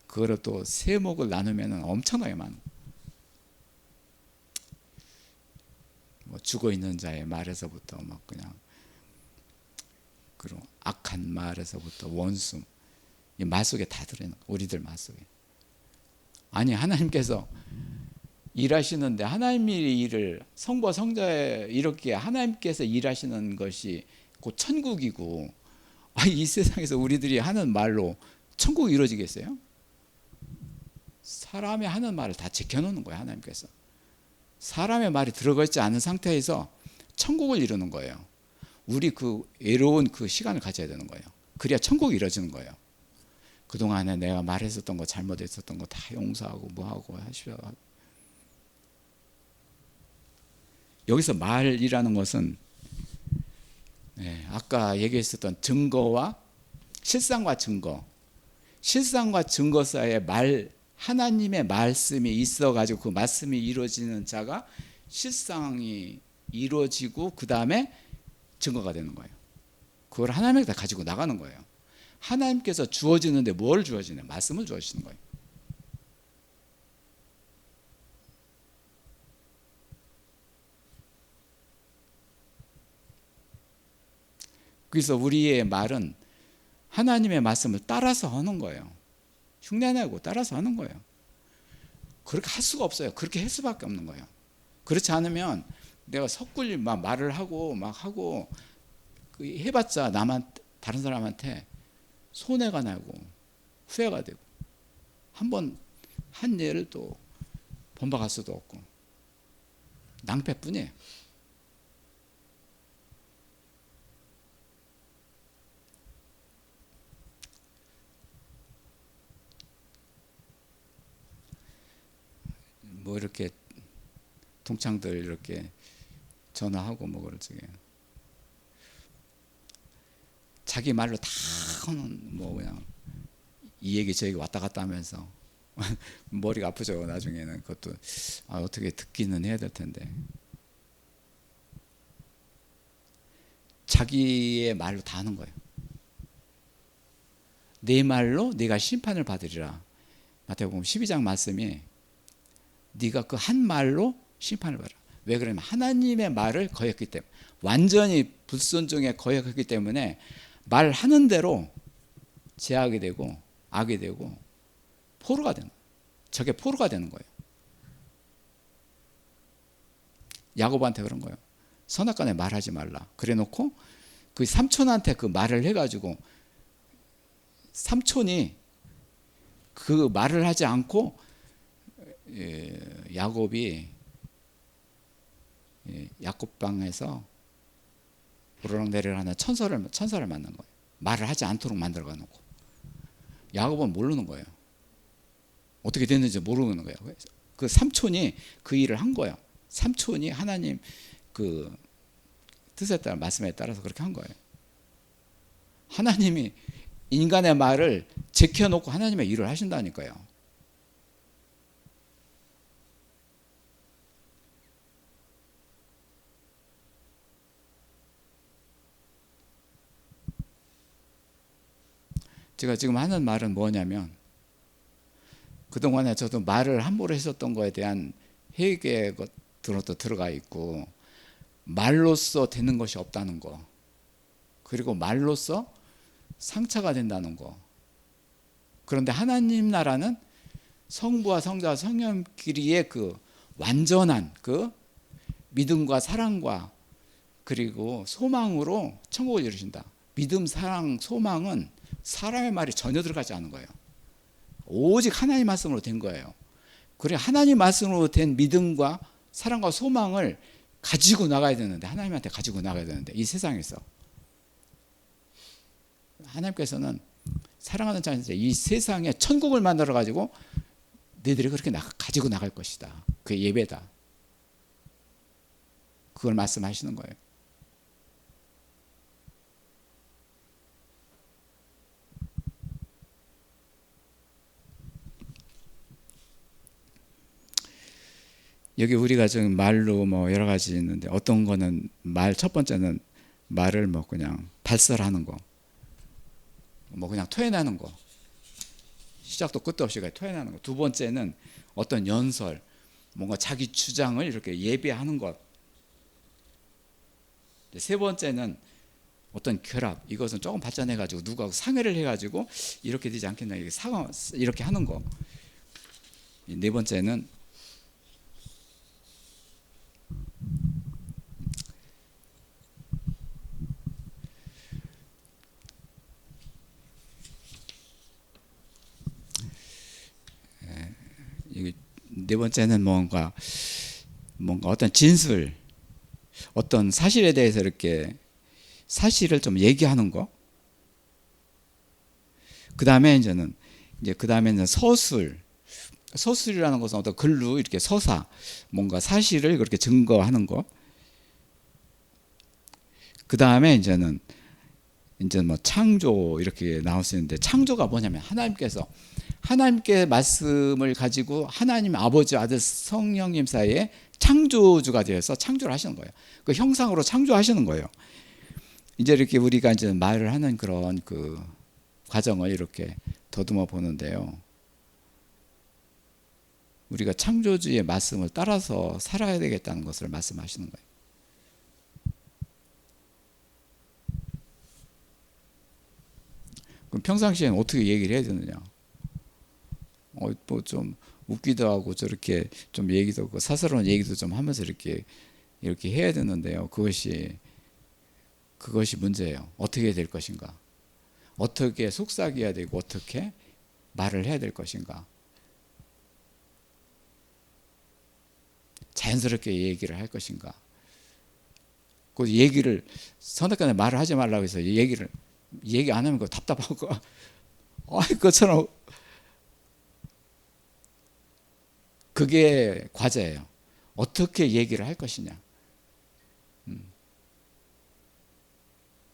A: 그거를 또 세목을 나누면 엄청나게 많아. 뭐 죽어 있는 자의 말에서부터 막 그냥 그리고 악한 말에서부터 원수 이 말 속에 다 들어있는 거야. 우리들 말 속에. 아니 하나님께서 일하시는데 하나님의 일을 성부와 성자에 이렇게 하나님께서 일하시는 것이 곧 천국이고 이 세상에서 우리들이 하는 말로 천국이 이루어지겠어요? 사람이 하는 말을 다 지켜놓는 거예요. 하나님께서. 사람의 말이 들어가 있지 않은 상태에서 천국을 이루는 거예요. 우리 그 외로운 그 시간을 가져야 되는 거예요. 그래야 천국이 이루어지는 거예요. 그동안에 내가 말했었던 거 잘못했었던 거 다 용서하고 뭐하고 하시오. 여기서 말이라는 것은 아까 얘기했었던 증거와 실상과 증거 사이에 하나님의 말씀이 있어가지고 그 말씀이 이루어지는 자가 실상이 이루어지고 그 다음에 증거가 되는 거예요. 그걸 하나님에게 다 가지고 나가는 거예요. 하나님께서 주어지는데 뭘 주어지냐? 말씀을 주어지는 거예요. 그래서 우리의 말은 하나님의 말씀을 따라서 하는 거예요. 흉내내고 따라서 하는 거예요. 그렇게 할 수가 없어요. 그렇게 할 수밖에 없는 거예요. 그렇지 않으면 내가 섣불리 막 말을 하고 해봤자 다른 사람한테 손해가 나고 후회가 되고 한번 한 예를 또 본받을 수도 없고 낭패뿐이에요. 뭐 이렇게 동창들 이렇게 전화하고 뭐 그러지. 자기 말로 다 하는 뭐 그냥 이 얘기 저 얘기 왔다 갔다 하면서 머리가 아프죠. 나중에는 그것도 어떻게 듣기는 해야 될 텐데 자기의 말로 다 하는 거예요. 내 말로 네가 심판을 받으리라. 마태복음 12장 말씀이 네가 그 한 말로 심판을 받으라. 왜 그러냐면 하나님의 말을 거역했기 때문에, 완전히 불순종에 거역했기 때문에 말하는 대로 제약이 되고 악이 되고 포로가 되는 거예요. 저게 포로가 되는 거예요. 야고보한테 그런 거예요. 선악간에 말하지 말라. 그래 놓고 그 삼촌한테 그 말을 해가지고 삼촌이 그 말을 하지 않고 야곱이 야곱방에서 오르락내리락 하는 천사를 만난 거예요. 말을 하지 않도록 만들어 놓고 야곱은 모르는 거예요. 어떻게 됐는지 모르는 거예요. 그 삼촌이 그 일을 한 거예요. 삼촌이 하나님 그 뜻에 따라 말씀에 따라서 그렇게 한 거예요. 하나님이 인간의 말을 제껴놓고 하나님의 일을 하신다니까요. 제가 지금 하는 말은 뭐냐면 그동안에 저도 말을 함부로 했었던 거에 대한 회개의 것들도 들어가 있고 말로써 되는 것이 없다는 거, 그리고 말로써 상처가 된다는 거. 그런데 하나님 나라는 성부와 성자와 성령끼리의 그 완전한 그 믿음과 사랑과 그리고 소망으로 천국을 이루신다. 믿음, 사랑, 소망은 사람의 말이 전혀 들어가지 않은 거예요. 오직 하나님 말씀으로 된 거예요. 그래 하나님 말씀으로 된 믿음과 사랑과 소망을 가지고 나가야 되는데, 하나님한테 가지고 나가야 되는데, 이 세상에서 하나님께서는 사랑하는 자녀들 이 세상에 천국을 만들어 가지고 너희들이 그렇게 가지고 나갈 것이다. 그게 예배다. 그걸 말씀하시는 거예요. 여기 우리가 지금 말로 뭐 여러 가지 있는데, 어떤 거는 첫 번째는 말을 뭐 그냥 발설하는 거, 뭐 그냥 토해내는 거, 시작도 끝도 없이 토해내는 거. 두 번째는 어떤 연설, 뭔가 자기 주장을 이렇게 예배하는 것. 세 번째는 어떤 결합, 이것은 조금 발전해가지고 누구하고 상의를 해가지고 이렇게 되지 않겠나 이렇게 하는 거. 네 번째는 뭔가 어떤 진술, 어떤 사실에 대해서 이렇게 사실을 좀 얘기하는 거. 그다음에는 서술이라는 것은 어떤 글로 이렇게 서사, 뭔가 사실을 그렇게 증거하는 거. 그다음에 이제 뭐 창조 이렇게 나올 수 있는데, 창조가 뭐냐면 하나님께 말씀을 가지고 하나님 아버지, 아들, 성령님 사이에 창조주가 되어서 창조를 하시는 거예요. 그 형상으로 창조하시는 거예요. 이제 이렇게 우리가 이제 말을 하는 그런 그 과정을 이렇게 더듬어 보는데요. 우리가 창조주의 말씀을 따라서 살아야 되겠다는 것을 말씀하시는 거예요. 그럼 평상시에는 어떻게 얘기를 해야 되느냐? 뭐 좀 웃기도 하고 저렇게 좀 얘기도 하고 사사로운 얘기도 좀 하면서 이렇게 해야 되는데요. 그것이 문제예요. 어떻게 될 것인가? 어떻게 속삭여야 되고 어떻게 말을 해야 될 것인가? 자연스럽게 얘기를 할 것인가? 그 얘기를 선악간에 말을 하지 말라고 해서 얘기 안 하면 그거 답답하고 그것처럼, 그게 과제예요. 어떻게 얘기를 할 것이냐.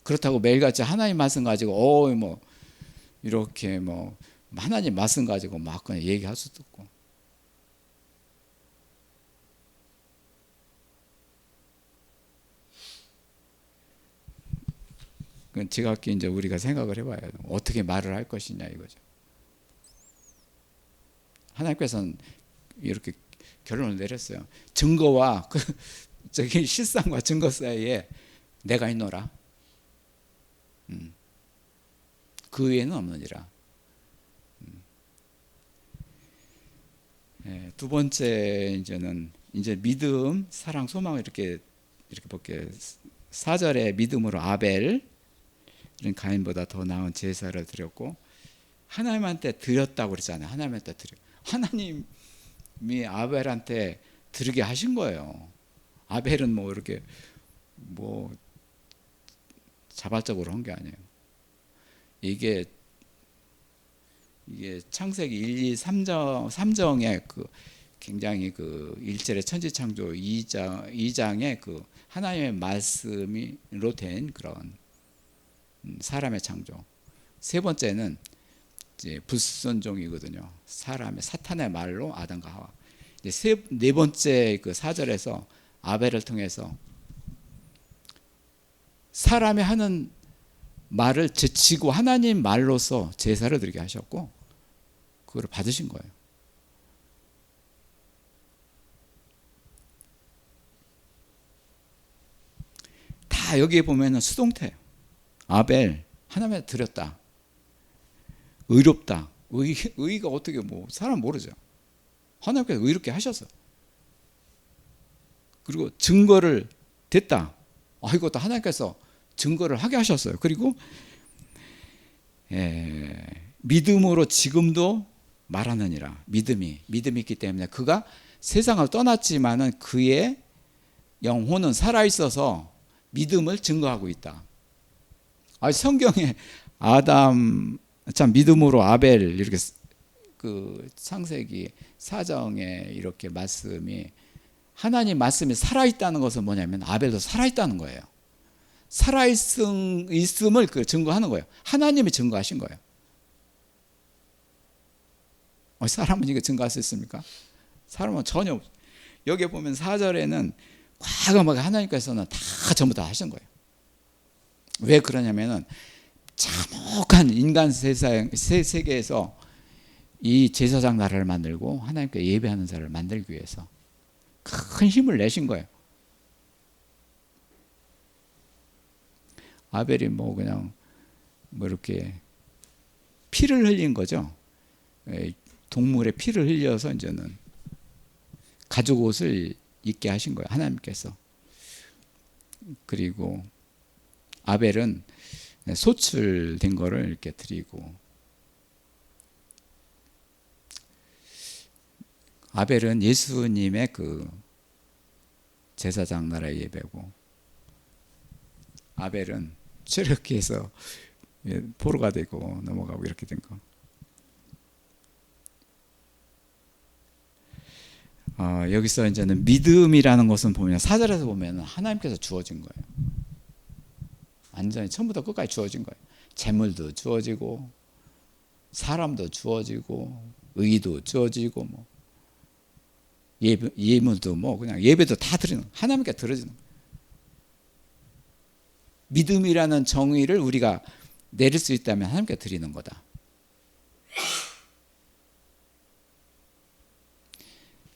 A: 그렇다고 매일같이 하나님 말씀 가지고 뭐 이렇게 뭐 하나님 말씀 가지고 막 그냥 얘기할 수도 없고. 그건 지각기 이제 우리가 생각을 해봐야 돼. 어떻게 말을 할 것이냐 이거죠. 하나님께서는 이렇게 결론을 내렸어요. 증거와 저기 실상과 증거 사이에 내가 있노라. 그 외에는 없느니라. 두 번째 이제 믿음, 사랑, 소망을 이렇게 볼게요. 4절에 믿음으로 아벨, 가인보다 더 나은 제사를 드렸고, 하나님한테 드렸다고 그랬잖아요. 하나님한테 드려. 하나님이 아벨한테 드리게 하신 거예요. 아벨은 뭐 이렇게 뭐 자발적으로 한 게 아니에요. 이게 창세기 1, 2, 3정의 그 굉장히 그 1절의 천지창조 2장의 그 하나님의 말씀으로 된 그런 사람의 창조. 세 번째는 이제 불순종이거든요. 사탄의 말로 아담과 하와. 이제 네 번째 그 4절에서 아벨을 통해서 사람이 하는 말을 제치고 하나님 말로서 제사를 드리게 하셨고, 그걸 받으신 거예요. 다 여기에 보면은 수동태예요. 아벨 하나님한테 드렸다. 의롭다. 의가 어떻게 뭐 사람 모르죠. 하나님께서 의롭게 하셨어. 그리고 증거를 됐다. 이것도 하나님께서 증거를 하게 하셨어요. 그리고 믿음으로 지금도 말하느니라. 믿음이 있기 때문에 그가 세상을 떠났지만은 그의 영혼은 살아 있어서 믿음을 증거하고 있다. 성경에 아담 참 믿음으로 아벨 이렇게 그 창세기 4장에 이렇게 말씀이 하나님 말씀이 살아 있다는 것은 뭐냐면 아벨도 살아 있다는 거예요. 살아 있음을 그 증거하는 거예요. 하나님이 증거하신 거예요. 사람은 이거 증거할 수 있습니까? 사람은 전혀 없어요. 여기 보면 4절에는 과감하게 하나님께서는 다 전부 다 하신 거예요. 왜 그러냐면은 참혹한 인간 세계에서 이 제사장 나라를 만들고 하나님께 예배하는 자를 만들기 위해서 큰 힘을 내신 거예요. 아벨이 뭐 그냥 뭐 이렇게 피를 흘린 거죠. 동물의 피를 흘려서 이제는 가죽 옷을 입게 하신 거예요. 하나님께서. 그리고 아벨은 소출된 거를 이렇게 드리고, 아벨은 예수님의 그 제사장 나라의 예배고, 아벨은 출애굽기에서 포로가 되고 넘어가고 이렇게 된 거. 여기서 이제는 믿음이라는 것은 보면 4절에서 보면 하나님께서 주어진 거예요. 완전히 처음부터 끝까지 주어진 거예요. 재물도 주어지고, 사람도 주어지고, 의도 주어지고, 뭐 예물도 뭐 그냥 예배도 다 드리는, 하나님께 드려지는 거예요. 믿음이라는 정의를 우리가 내릴 수 있다면 하나님께 드리는 거다.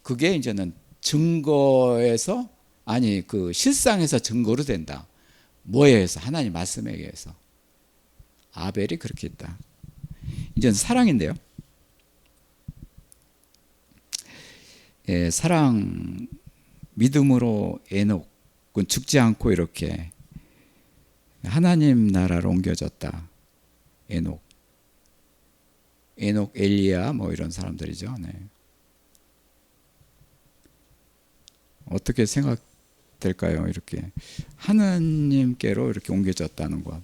A: 그게 이제는 증거에서, 아니 그 실상에서 증거로 된다. 뭐에 의해서? 하나님 말씀에 의해서. 아벨이 그렇게 했다. 이제는 사랑인데요. 사랑, 믿음으로 에녹은 죽지 않고 이렇게 하나님 나라로 옮겨졌다. 에녹, 엘리야 뭐 이런 사람들이죠. 네. 어떻게 생각될까요? 이렇게 하나님께로 이렇게 옮겨졌다는 것.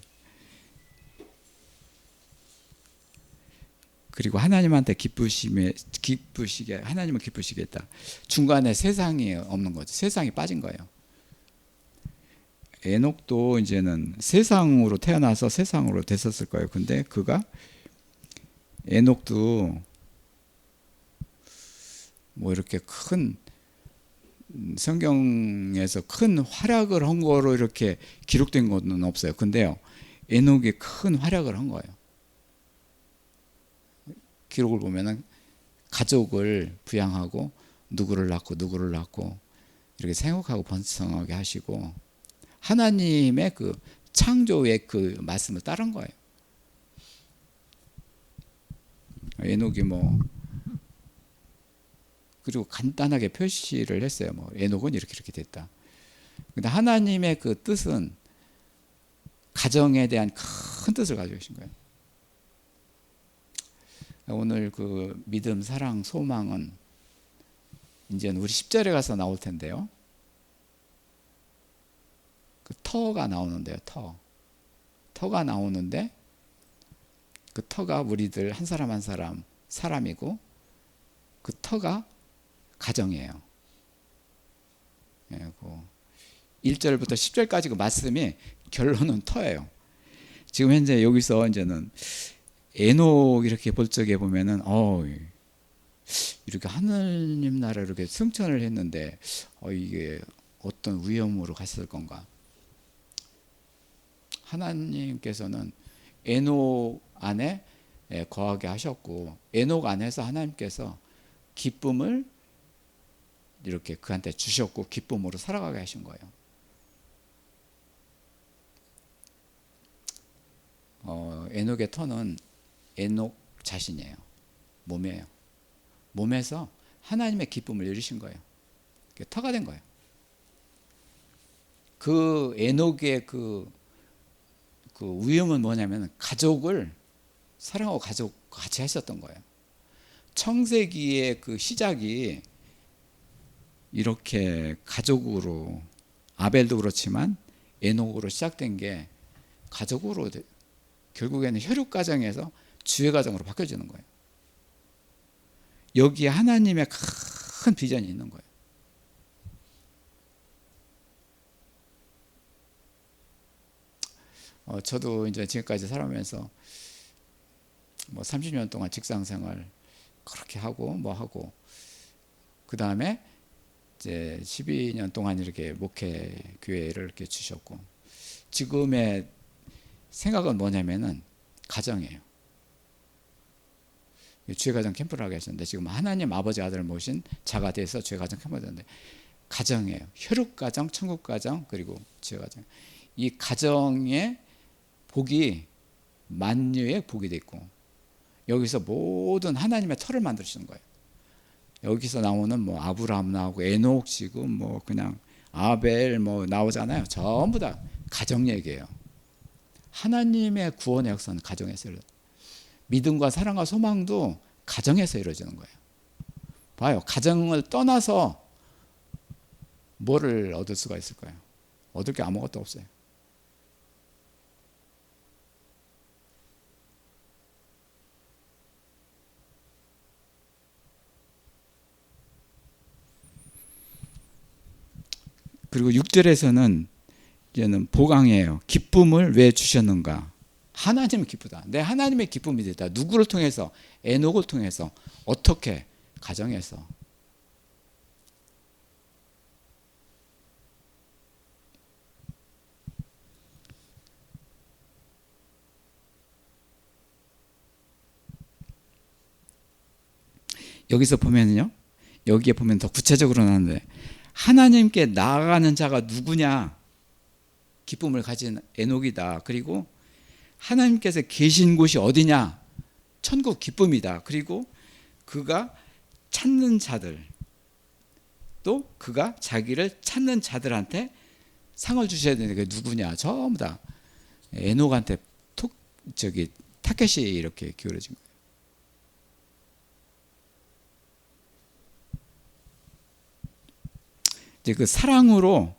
A: 그리고 하나님한테 기쁘시게, 하나님은 기쁘시겠다. 중간에 세상이 없는 거죠. 세상이 빠진 거예요. 에녹도 이제는 세상으로 태어나서 세상으로 됐었을 거예요. 근데 그가 에녹도 뭐 이렇게 큰 성경에서 큰 활약을 한 거로 이렇게 기록된 것은 없어요. 근데요, 에녹이 큰 활약을 한 거예요. 기록을 보면은 가족을 부양하고 누구를 낳고 이렇게 생육하고 번성하게 하시고 하나님의 그 창조의 그 말씀을 따른 거예요. 에녹이 뭐 그리고 간단하게 표시를 했어요. 뭐 에녹은 이렇게 됐다. 근데 하나님의 그 뜻은 가정에 대한 큰 뜻을 가지고 계신 거예요. 오늘 그 믿음, 사랑, 소망은 이제는 우리 10절에 가서 나올 텐데요. 그 터가 나오는데요. 터가 나오는데 그 터가 우리들 한 사람 한 사람 사람이고 그 터가 가정이에요. 예, 그 1절부터 10절까지 그 말씀이 결론은 터예요. 지금 현재 여기서 이제는 에녹 이렇게 볼 적에 보면은 이렇게 하나님 나라를 이렇게 승천을 했는데 이게 어떤 위험으로 갔을 건가? 하나님께서는 에녹 안에 거하게 하셨고 에녹 안에서 하나님께서 기쁨을 이렇게 그한테 주셨고 기쁨으로 살아가게 하신 거예요. 에녹의 터는 에녹 자신이에요. 몸이에요. 몸에서 하나님의 기쁨을 누리신 거예요. 터가 된 거예요. 그 에녹의 그 위험은 뭐냐면 가족을 사랑하고 가족 같이 했었던 거예요. 청세기의 그 시작이 이렇게 가족으로 아벨도 그렇지만 에녹으로 시작된 게 가족으로 결국에는 혈육 가정에서 주의 가정으로 바뀌어지는 거예요. 여기에 하나님의 큰 비전이 있는 거예요. 저도 이제 지금까지 살아오면서 뭐 30년 동안 직장 생활 그렇게 하고 그 다음에 이제 12년 동안 이렇게 목회 교회를 이렇게 주셨고 지금의 생각은 뭐냐면은 가정이에요. 주의가정 캠프를 하게 하셨는데 지금 하나님 아버지 아들을 모신 자가 돼서 주의가정 캠프를 하는데 가정이에요. 혈육가정, 천국가정 그리고 주의가정. 이 가정의 복이 만유의 복이 돼 있고 여기서 모든 하나님의 터를 만드시는 거예요. 여기서 나오는 뭐 아브라함 나오고 에녹 지금 뭐 그냥 아벨 뭐 나오잖아요. 전부 다 가정 얘기예요. 하나님의 구원의 역사는 가정에서 이루어져요. 믿음과 사랑과 소망도 가정에서 이루어지는 거예요. 봐요. 가정을 떠나서 뭐를 얻을 수가 있을까요? 얻을 게 아무것도 없어요. 그리고 6절에서는 이제는 보강이에요. 기쁨을 왜 주셨는가? 하나님은 기쁘다. 내 하나님의 기쁨이 됐다. 누구를 통해서? 에녹을 통해서. 어떻게? 가정에서. 여기서 보면요. 여기에 보면 더 구체적으로 나오는데 하나님께 나아가는 자가 누구냐? 기쁨을 가진 에녹이다. 그리고 하나님께서 계신 곳이 어디냐? 천국 기쁨이다. 그리고 그가 찾는 자들 또 그가 자기를 찾는 자들한테 상을 주셔야 되는 게 누구냐? 전부 다 에녹한테 타켓이 이렇게 기울어진 거예요. 이제 그 사랑으로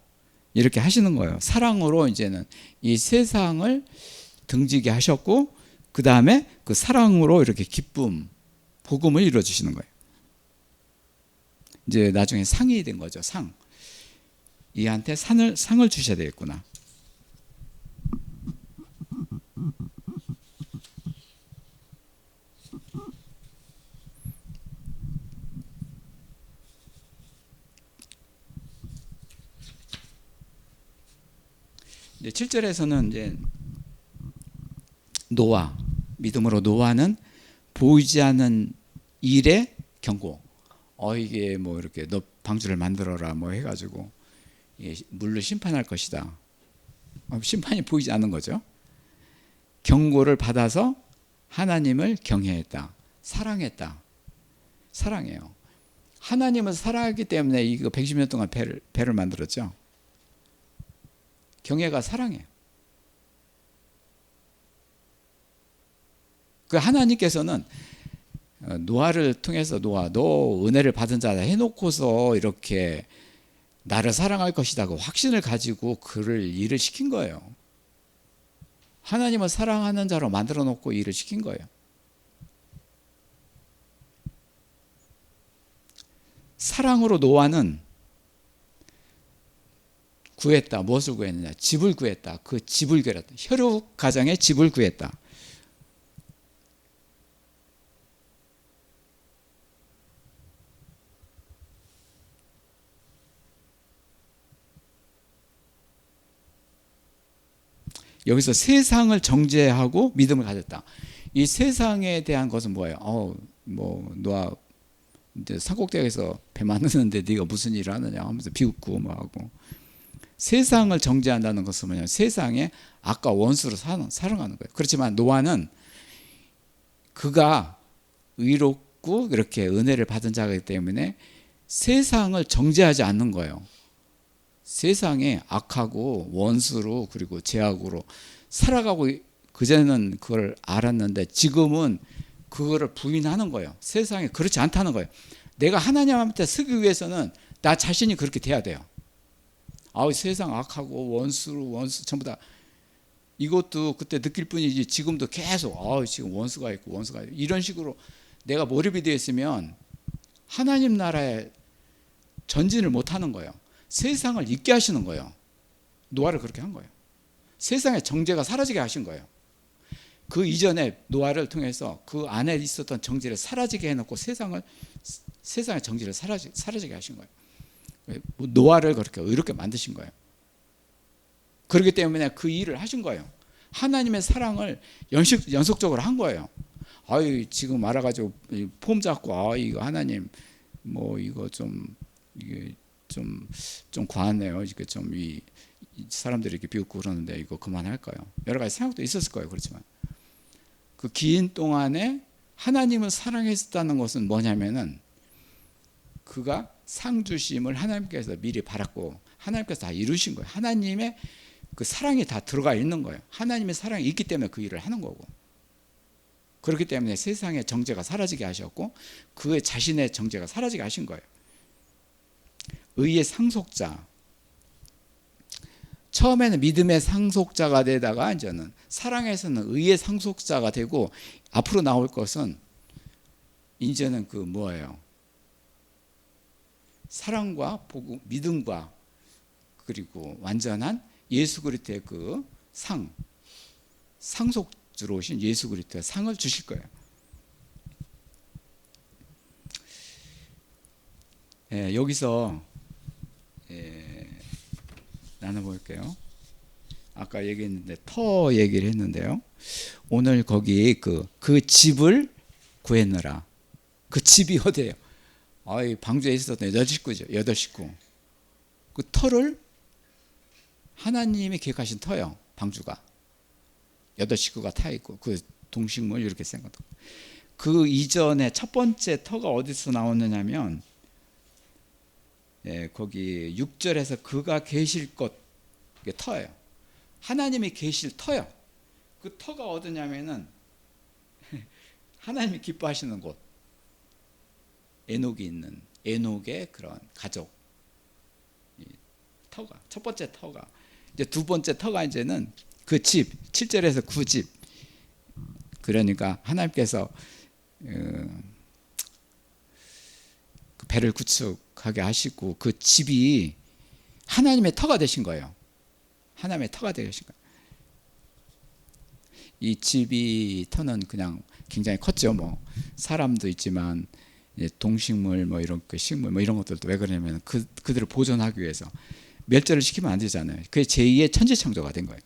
A: 이렇게 하시는 거예요. 사랑으로 이제는 이 세상을 등지게 하셨고 그 다음에 그 사랑으로 이렇게 기쁨, 복음을 이루어 주시는 거예요. 이제 나중에 상이 된 거죠. 상. 이한테 상을 주셔야 되겠구나. 이제 7절에서는 이제 노아, 믿음으로 노아는 보이지 않는 일에 경고. 이게 뭐 이렇게 너 방주를 만들어라 뭐 해가지고 물로 심판할 것이다. 심판이 보이지 않는 거죠. 경고를 받아서 하나님을 경외했다. 사랑했다. 사랑해요. 하나님을 사랑하기 때문에 이거 110년 동안 배를 만들었죠. 경외가 사랑해요. 그 하나님께서는 노아를 통해서 노아 너 은혜를 받은 자다 해놓고서 이렇게 나를 사랑할 것이다 그 확신을 가지고 그를 일을 시킨 거예요. 하나님을 사랑하는 자로 만들어 놓고 일을 시킨 거예요. 사랑으로 노아는 구했다. 무엇을 구했느냐? 집을 구했다. 그 집을 구했다. 혈육 가정의 집을 구했다. 여기서 세상을 정죄하고 믿음을 가졌다. 이 세상에 대한 것은 뭐예요? 뭐 노아 이제 산꼭대기에서 배 만드는데 네가 무슨 일을 하느냐 하면서 비웃고 뭐 하고. 세상을 정죄한다는 것은 뭐냐면 세상에 악과 원수로 사랑하는 거예요. 그렇지만 노아는 그가 의롭고 그렇게 은혜를 받은 자이기 때문에 세상을 정죄하지 않는 거예요. 세상에 악하고 원수로 그리고 죄악으로 살아가고 그전에는 그걸 알았는데 지금은 그거를 부인하는 거예요. 세상에 그렇지 않다는 거예요. 내가 하나님한테 쓰기 위해서는 나 자신이 그렇게 돼야 돼요. 세상 악하고 원수 전부 다 이것도 그때 느낄 뿐이지 지금도 계속 지금 원수가 있고 이런 식으로 내가 몰입이 되어 있으면 하나님 나라에 전진을 못하는 거예요. 세상을 잊게 하시는 거예요. 노아를 그렇게 한 거예요. 세상의 정죄가 사라지게 하신 거예요. 그 이전에 노아를 통해서 그 안에 있었던 정죄를 사라지게 해놓고 세상의 정죄를 사라지게 하신 거예요. 노아를 그렇게 의롭게 만드신 거예요. 그렇기 때문에 그 일을 하신 거예요. 하나님의 사랑을 연속적으로 한 거예요. 지금 알아가지고 폼 잡고 이거 하나님 뭐 이거 이게 좀 과하네요. 이게 이 사람들이 이렇게 비웃고 그러는데 이거 그만할까요? 여러 가지 생각도 있었을 거예요. 그렇지만 그 긴 동안에 하나님을 사랑했었다는 것은 뭐냐면은 그가 상 주심을 하나님께서 미리 바랐고 하나님께서 다 이루신 거예요. 하나님의 그 사랑이 다 들어가 있는 거예요. 하나님의 사랑이 있기 때문에 그 일을 하는 거고. 그렇기 때문에 세상의 정죄가 사라지게 하셨고 그의 자신의 정죄가 사라지게 하신 거예요. 의의 상속자. 처음에는 믿음의 상속자가 되다가 이제는 사랑에서는 의의 상속자가 되고 앞으로 나올 것은 이제는 그 뭐예요? 사랑과 복음, 믿음과 그리고 완전한 예수 그리스도의 그 상속주로 오신 예수 그리스도의 상을 주실 거예요. 여기서 나눠볼게요. 아까 얘기했는데 터 얘기를 했는데요. 오늘 거기 그 집을 구했느라. 그 집이 어디예요? 방주에 있었던 8식구죠. 8식구. 그 터를 하나님이 계획하신 터요. 방주가 8식구가 타 있고 그 동식물 이렇게 생각하고. 그 이전에 첫 번째 터가 어디서 나오느냐면 거기 6절에서 그가 계실 것, 이게 터예요. 하나님이 계실 터요. 그 터가 어디냐면은 하나님이 기뻐하시는 곳. 에녹이 있는 에녹의 그런 가족. 터가 첫 번째 터가 이제 두 번째 터가 이제는 그 집 7절에서 그 집. 그러니까 하나님께서 그 배를 구축하게 하시고 그 집이 하나님의 터가 되신 거예요. 하나님의 터가 되신 거예요. 이 집이 터는 그냥 굉장히 컸죠. 뭐 사람도 있지만 동식물 뭐 이런 그 식물 뭐 이런 것들도 왜 그러냐면 그들을 보존하기 위해서 멸절을 시키면 안 되잖아요. 그게 제2의 천지창조가 된 거예요.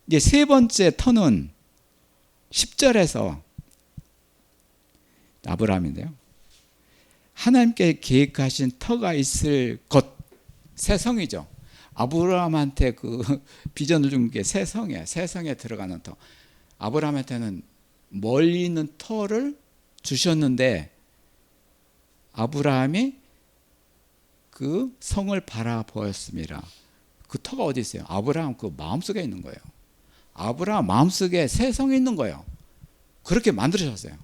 A: 이제 세 번째 터는 10절에서 아브라함인데요. 하나님께 계획하신 터가 있을 것, 새 성이죠. 아브라함한테 그 비전을 준 게 새 성이에요. 새 성에 들어가는 터. 아브라함한테는 멀리 있는 터를 주셨는데 아브라함이 그 성을 바라보았습니다. 그 터가 어디 있어요? 아브라함 그 마음속에 있는 거예요. 아브라함 마음속에 새 성이 있는 거예요. 그렇게 만들으셨어요.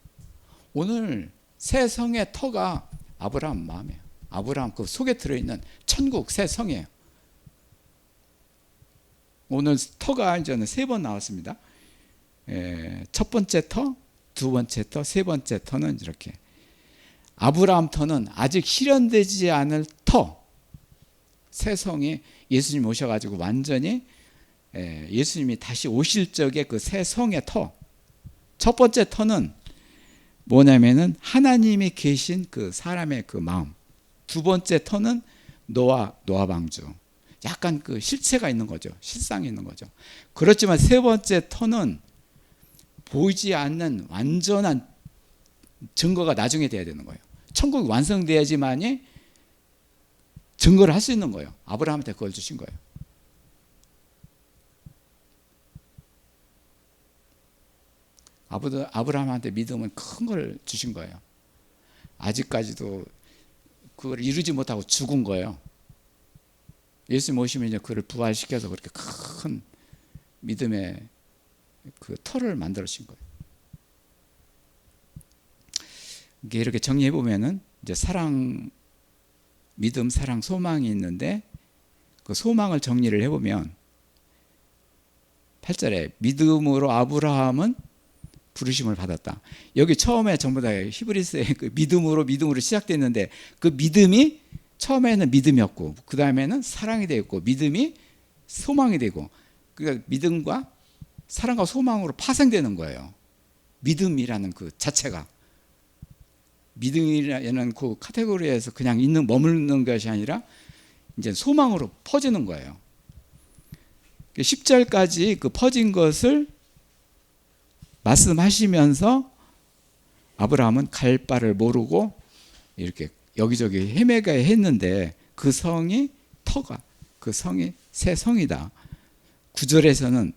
A: 오늘 새 성의 터가 아브라함 마음이에요. 아브라함 그 속에 들어있는 천국 새 성이에요. 오늘 터가 이제는 3번 나왔습니다. 첫 번째 터, 두 번째 터, 세 번째 터는 이렇게. 아브라함 터는 아직 실현되지 않을 터, 새 성이 예수님 오셔가지고 완전히 예수님이 다시 오실 적에 그 새 성의 터. 첫 번째 터는 뭐냐면은 하나님이 계신 그 사람의 그 마음. 두 번째 터는 노아 방주. 약간 그 실체가 있는 거죠. 실상이 있는 거죠. 그렇지만 세 번째 터는 보이지 않는 완전한 증거가 나중에 돼야 되는 거예요. 천국이 완성돼야지만이 증거를 할 수 있는 거예요. 아브라함한테 그걸 주신 거예요. 아브라함한테 믿음은 큰 걸 주신 거예요. 아직까지도 그걸 이루지 못하고 죽은 거예요. 예수님 오시면 이제 그를 부활시켜서 그렇게 큰 믿음의 그 터를 만들어 주신 거예요. 이게 이렇게 정리해 보면은 이제 사랑, 믿음, 사랑, 소망이 있는데 그 소망을 정리를 해 보면 8절에 믿음으로 아브라함은 부르심을 받았다. 여기 처음에 전부 다 히브리스의 그 믿음으로 시작됐는데 그 믿음이 처음에는 믿음이었고 그 다음에는 사랑이 되었고 믿음이 소망이 되고 그러니까 믿음과 사랑과 소망으로 파생되는 거예요. 믿음이라는 그 자체가 믿음이라는 그 카테고리에서 그냥 머무는 것이 아니라 이제 소망으로 퍼지는 거예요. 10절까지 그 퍼진 것을 말씀하시면서 아브라함은 갈 바를 모르고 이렇게 여기저기 헤매가 했는데 그 성이 터가 그 성이 새 성이다. 9절에서는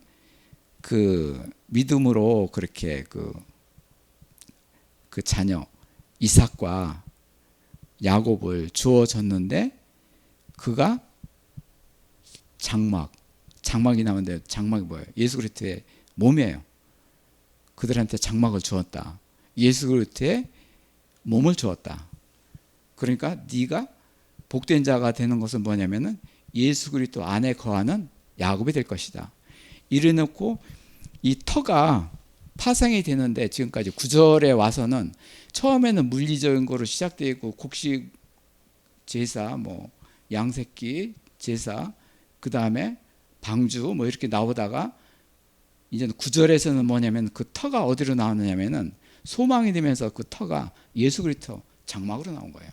A: 그 믿음으로 그렇게 그 자녀 이삭과 야곱을 주어졌는데 그가 장막이 나오는데 장막이 뭐예요? 예수 그리스도의 몸이에요. 그들한테 장막을 주었다. 예수 그리스도의 몸을 주었다. 그러니까 네가 복된 자가 되는 것은 뭐냐면은 예수 그리스도 안에 거하는 야곱이 될 것이다. 이래놓고 이 터가 파생이 되는데 지금까지 9절에 와서는 처음에는 물리적인 거로 시작되고 곡식 제사, 뭐 양새끼 제사, 그 다음에 방주 뭐 이렇게 나오다가 이제는 9절에서는 뭐냐면 그 터가 어디로 나오느냐면은 소망이 되면서 그 터가 예수 그리스도 장막으로 나온 거예요.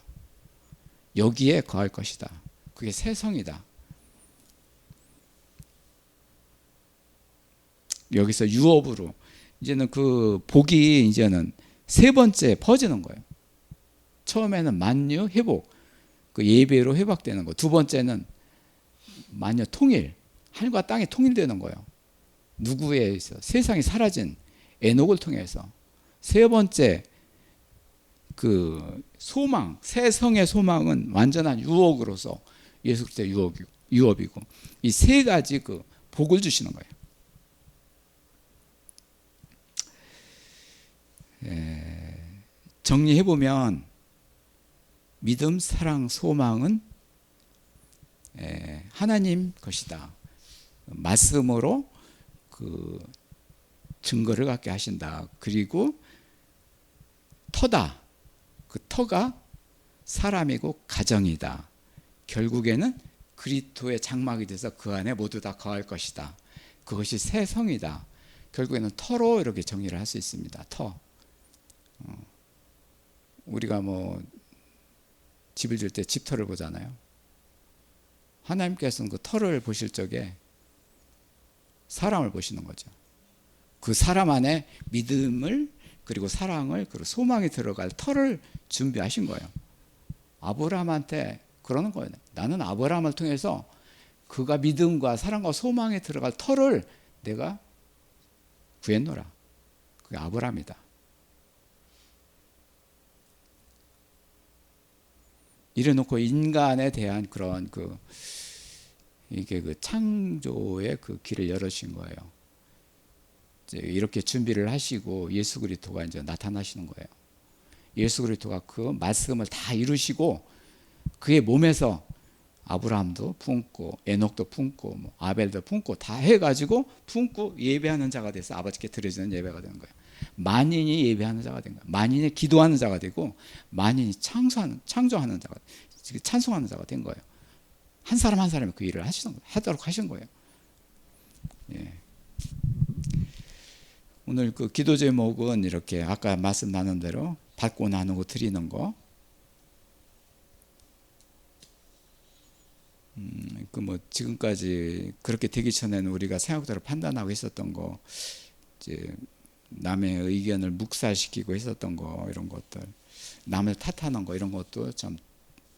A: 여기에 거할 것이다. 그게 새 성이다. 여기서 유업으로 이제는 그 복이 이제는 세 번째 퍼지는 거예요. 처음에는 만유 회복, 그 예배로 회복되는 거. 두 번째는 만유 통일, 하늘과 땅이 통일되는 거예요. 누구에 의해서 세상이 사라진 에녹을 통해서. 세 번째 그 소망, 새 성의 소망은 완전한 유업으로서 예수 그리스도의 유업이고 이 세 가지 그 복을 주시는 거예요. 정리해 보면 믿음, 사랑, 소망은 하나님 것이다. 말씀으로 그 증거를 갖게 하신다. 그리고 터다. 그 터가 사람이고 가정이다. 결국에는 그리스도의 장막이 돼서 그 안에 모두 다 거할 것이다. 그것이 새 성이다. 결국에는 터로 이렇게 정리를 할 수 있습니다. 터. 우리가 뭐 집을 줄 때 집터를 보잖아요. 하나님께서는 그 터를 보실 적에 사람을 보시는 거죠. 그 사람 안에 믿음을 그리고 사랑을 그리고 소망이 들어갈 터를 준비하신 거예요. 아브라함한테 그러는 거예요. 나는 아브라함을 통해서 그가 믿음과 사랑과 소망에 들어갈 터를 내가 구했노라. 그게 아브라함이다. 이래놓고 인간에 대한 그런 이게 창조의 그 길을 열으신 거예요. 이제 이렇게 준비를 하시고 예수 그리스도가 이제 나타나시는 거예요. 예수 그리스도가 그 말씀을 다 이루시고 그의 몸에서 아브라함도 품고 에녹도 품고 뭐 아벨도 품고 다 해가지고 품고 예배하는 자가 돼서 아버지께 드려지는 예배가 되는 거예요. 만인이 예배하는 자가 된 거예요. 만인이 기도하는 자가 되고 만인이 창조하는 자가 찬송하는 자가 된 거예요. 한 사람 한 사람이 그 일을 하도록 하신 거예요. 예. 오늘 그 기도 제목은 이렇게 아까 말씀 나눈 대로 받고 나누고 드리는 거. 뭐 지금까지 그렇게 되기 전에는 우리가 생각대로 판단하고 있었던 거, 이제 남의 의견을 묵살시키고 있었던 거 이런 것들, 남을 탓하는 거 이런 것도 좀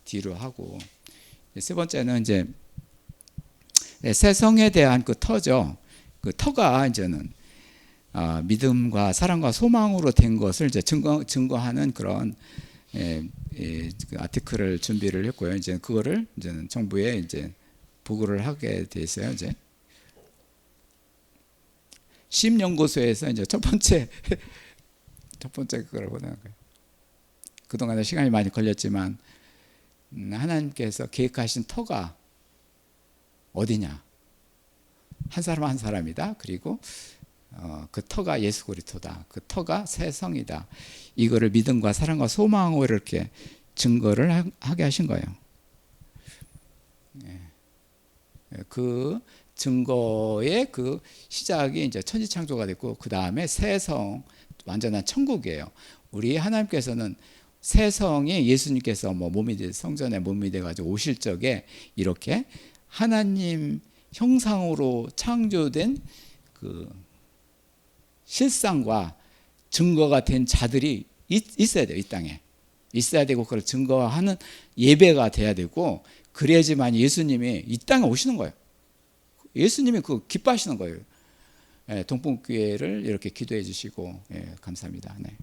A: 뒤로 하고, 세 번째는 이제 세성에 대한 그 터죠. 그 터가 이제는 믿음과 사랑과 소망으로 된 것을 이제 증거하는 그런 그 아티클을 준비를 했고요. 이제 그거를 이제는 정부에 이제 보고를 하게 돼 있어요. 이제 심연구소에서 이제 첫 번째 그걸 보내는 거예요. 그동안에 시간이 많이 걸렸지만 하나님께서 계획하신 터가 어디냐? 한 사람 한 사람이다. 그리고 그 터가 예수 그리스도다. 그 터가 새 성이다. 이거를 믿음과 사랑과 소망으로 이렇게 증거를 하게 하신 거예요. 그 증거의 그 시작이 이제 천지창조가 됐고, 그 다음에 새 성, 완전한 천국이에요. 우리 하나님께서는 새 성이 예수님께서 뭐 몸이 돼 성전에 몸이 돼 가지고 오실 적에 이렇게 하나님 형상으로 창조된 그 실상과 증거가 된 자들이 있어야 돼요. 이 땅에 있어야 되고, 그걸 증거하는 예배가 돼야 되고, 그래야지만 예수님이 이 땅에 오시는 거예요. 예수님이 그 기뻐하시는 거예요. 동풍교회를 이렇게 기도해 주시고, 감사합니다. 네.